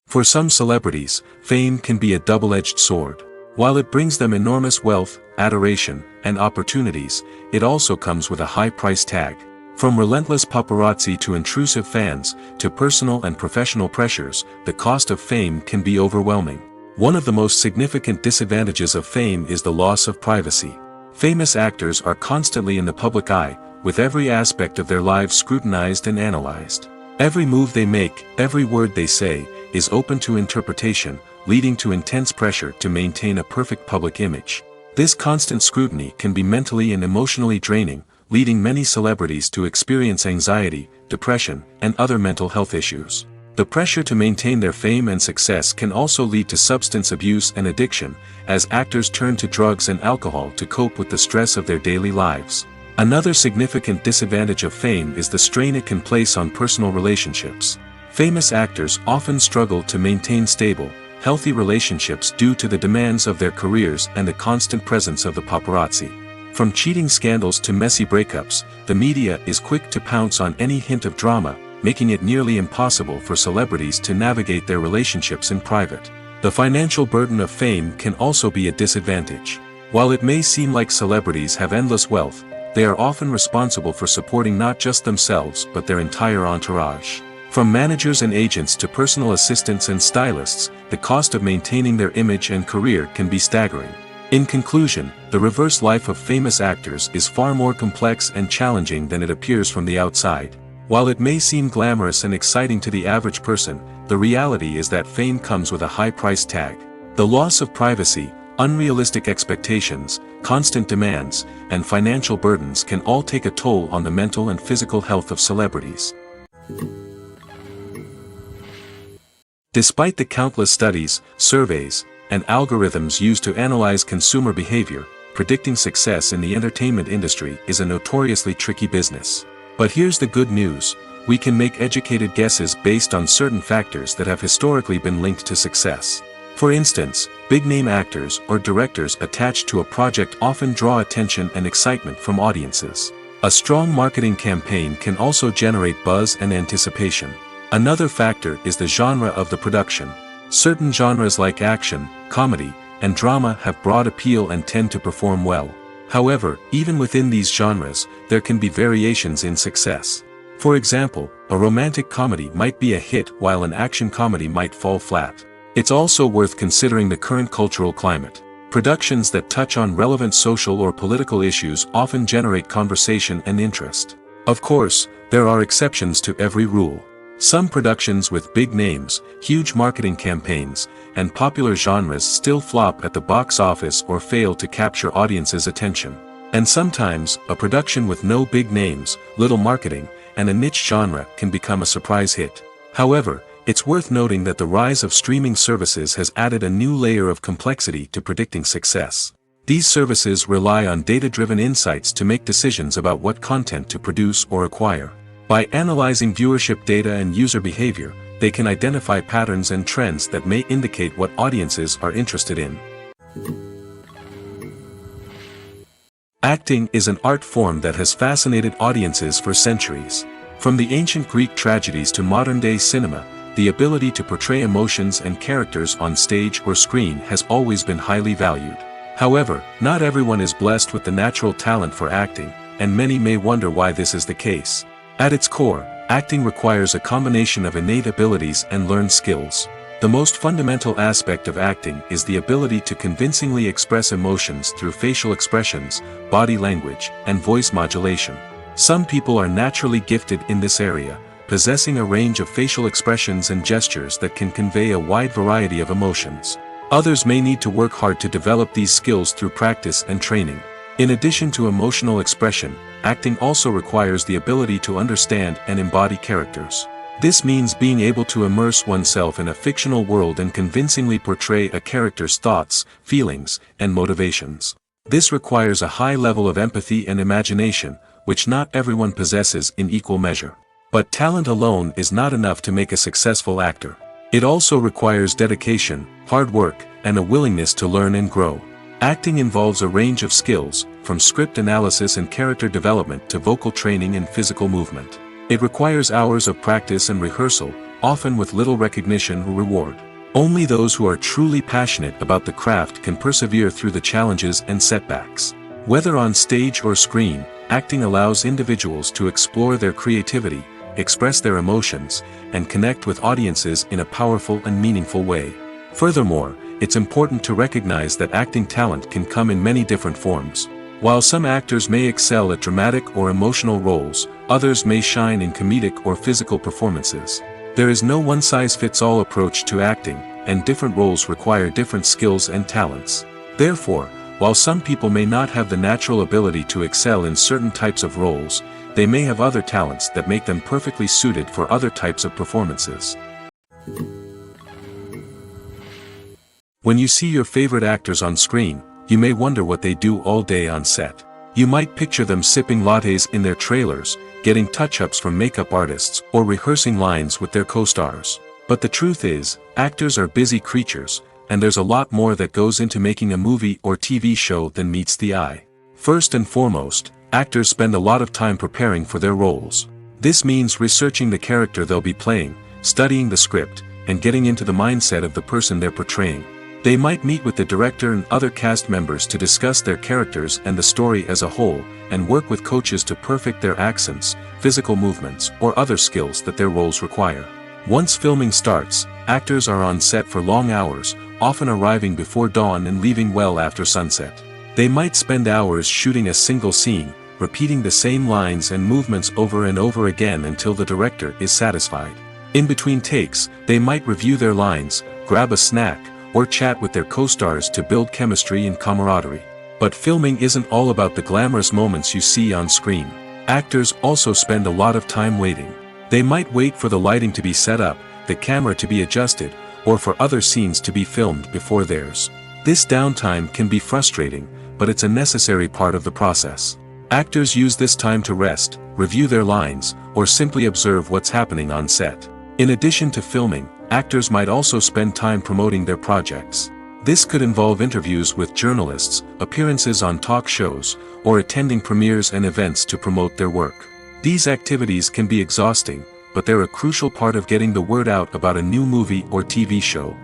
For some celebrities, fame can be a double-edged sword. While it brings them enormous wealth, adoration, and opportunities, it also comes with a high price tag. From relentless paparazzi to intrusive fans, to personal and professional pressures, the cost of fame can be overwhelming. One of the most significant disadvantages of fame is the loss of privacy. Famous actors are constantly in the public eye, with every aspect of their lives scrutinized and analyzed. Every move they make, every word they say, is open to interpretation, leading to intense pressure to maintain a perfect public image. This constant scrutiny can be mentally and emotionally draining, leading many celebrities to experience anxiety, depression, and other mental health issues. The pressure to maintain their fame and success can also lead to substance abuse and addiction, as actors turn to drugs and alcohol to cope with the stress of their daily lives. Another significant disadvantage of fame is the strain it can place on personal relationships. Famous actors often struggle to maintain stable, healthy relationships due to the demands of their careers and the constant presence of the paparazzi. From cheating scandals to messy breakups, the media is quick to pounce on any hint of drama, making it nearly impossible for celebrities to navigate their relationships in private. The financial burden of fame can also be a disadvantage. While it may seem like celebrities have endless wealth, they are often responsible for supporting not just themselves but their entire entourage. From managers and agents to personal assistants and stylists, the cost of maintaining their image and career can be staggering. In conclusion, the reverse life of famous actors is far more complex and challenging than it appears from the outside. While it may seem glamorous and exciting to the average person, the reality is that fame comes with a high price tag. The loss of privacy, unrealistic expectations, constant demands, and financial burdens can all take a toll on the mental and physical health of celebrities. Despite the countless studies, surveys, and algorithms used to analyze consumer behavior, predicting success in the entertainment industry is a notoriously tricky business. But here's the good news: we can make educated guesses based on certain factors that have historically been linked to success. For instance, big-name actors or directors attached to a project often draw attention and excitement from audiences. A strong marketing campaign can also generate buzz and anticipation. Another factor is the genre of the production. Certain genres like action, comedy, and drama have broad appeal and tend to perform well. However, even within these genres, there can be variations in success. For example, a romantic comedy might be a hit while an action comedy might fall flat. It's also worth considering the current cultural climate. Productions that touch on relevant social or political issues often generate conversation and interest. Of course, there are exceptions to every rule. Some productions with big names, huge marketing campaigns, and popular genres still flop at the box office or fail to capture audiences' attention. And sometimes, a production with no big names, little marketing, and a niche genre can become a surprise hit. However, it's worth noting that the rise of streaming services has added a new layer of complexity to predicting success. These services rely on data-driven insights to make decisions about what content to produce or acquire. By analyzing viewership data and user behavior, they can identify patterns and trends that may indicate what audiences are interested in. Acting is an art form that has fascinated audiences for centuries. From the ancient Greek tragedies to modern-day cinema, the ability to portray emotions and characters on stage or screen has always been highly valued. However, not everyone is blessed with the natural talent for acting, and many may wonder why this is the case. At its core, acting requires a combination of innate abilities and learned skills. The most fundamental aspect of acting is the ability to convincingly express emotions through facial expressions, body language, and voice modulation. Some people are naturally gifted in this area, possessing a range of facial expressions and gestures that can convey a wide variety of emotions. Others may need to work hard to develop these skills through practice and training. In addition to emotional expression, acting also requires the ability to understand and embody characters. This means being able to immerse oneself in a fictional world and convincingly portray a character's thoughts, feelings, and motivations. This requires a high level of empathy and imagination, which not everyone possesses in equal measure. But talent alone is not enough to make a successful actor. It also requires dedication, hard work, and a willingness to learn and grow. Acting involves a range of skills, from script analysis and character development to vocal training and physical movement. It requires hours of practice and rehearsal, often with little recognition or reward. Only those who are truly passionate about the craft can persevere through the challenges and setbacks. Whether on stage or screen, acting allows individuals to explore their creativity, express their emotions, and connect with audiences in a powerful and meaningful way. Furthermore, it's important to recognize that acting talent can come in many different forms. While some actors may excel at dramatic or emotional roles, others may shine in comedic or physical performances. There is no one-size-fits-all approach to acting, and different roles require different skills and talents. Therefore, while some people may not have the natural ability to excel in certain types of roles, they may have other talents that make them perfectly suited for other types of performances. When you see your favorite actors on screen, you may wonder what they do all day on set. You might picture them sipping lattes in their trailers, getting touch-ups from makeup artists, or rehearsing lines with their co-stars. But the truth is, actors are busy creatures, and there's a lot more that goes into making a movie or TV show than meets the eye. First and foremost, actors spend a lot of time preparing for their roles. This means researching the character they'll be playing, studying the script, and getting into the mindset of the person they're portraying. They might meet with the director and other cast members to discuss their characters and the story as a whole, and work with coaches to perfect their accents, physical movements, or other skills that their roles require. Once filming starts, actors are on set for long hours, often arriving before dawn and leaving well after sunset. They might spend hours shooting a single scene, repeating the same lines and movements over and over again until the director is satisfied. In between takes, they might review their lines, grab a snack, or chat with their co-stars to build chemistry and camaraderie. But filming isn't all about the glamorous moments you see on screen. Actors also spend a lot of time waiting. They might wait for the lighting to be set up, the camera to be adjusted, or for other scenes to be filmed before theirs. This downtime can be frustrating, but it's a necessary part of the process. Actors use this time to rest, review their lines, or simply observe what's happening on set. In addition to filming, actors might also spend time promoting their projects. This could involve interviews with journalists, appearances on talk shows, or attending premieres and events to promote their work. These activities can be exhausting, but they're a crucial part of getting the word out about a new movie or TV show.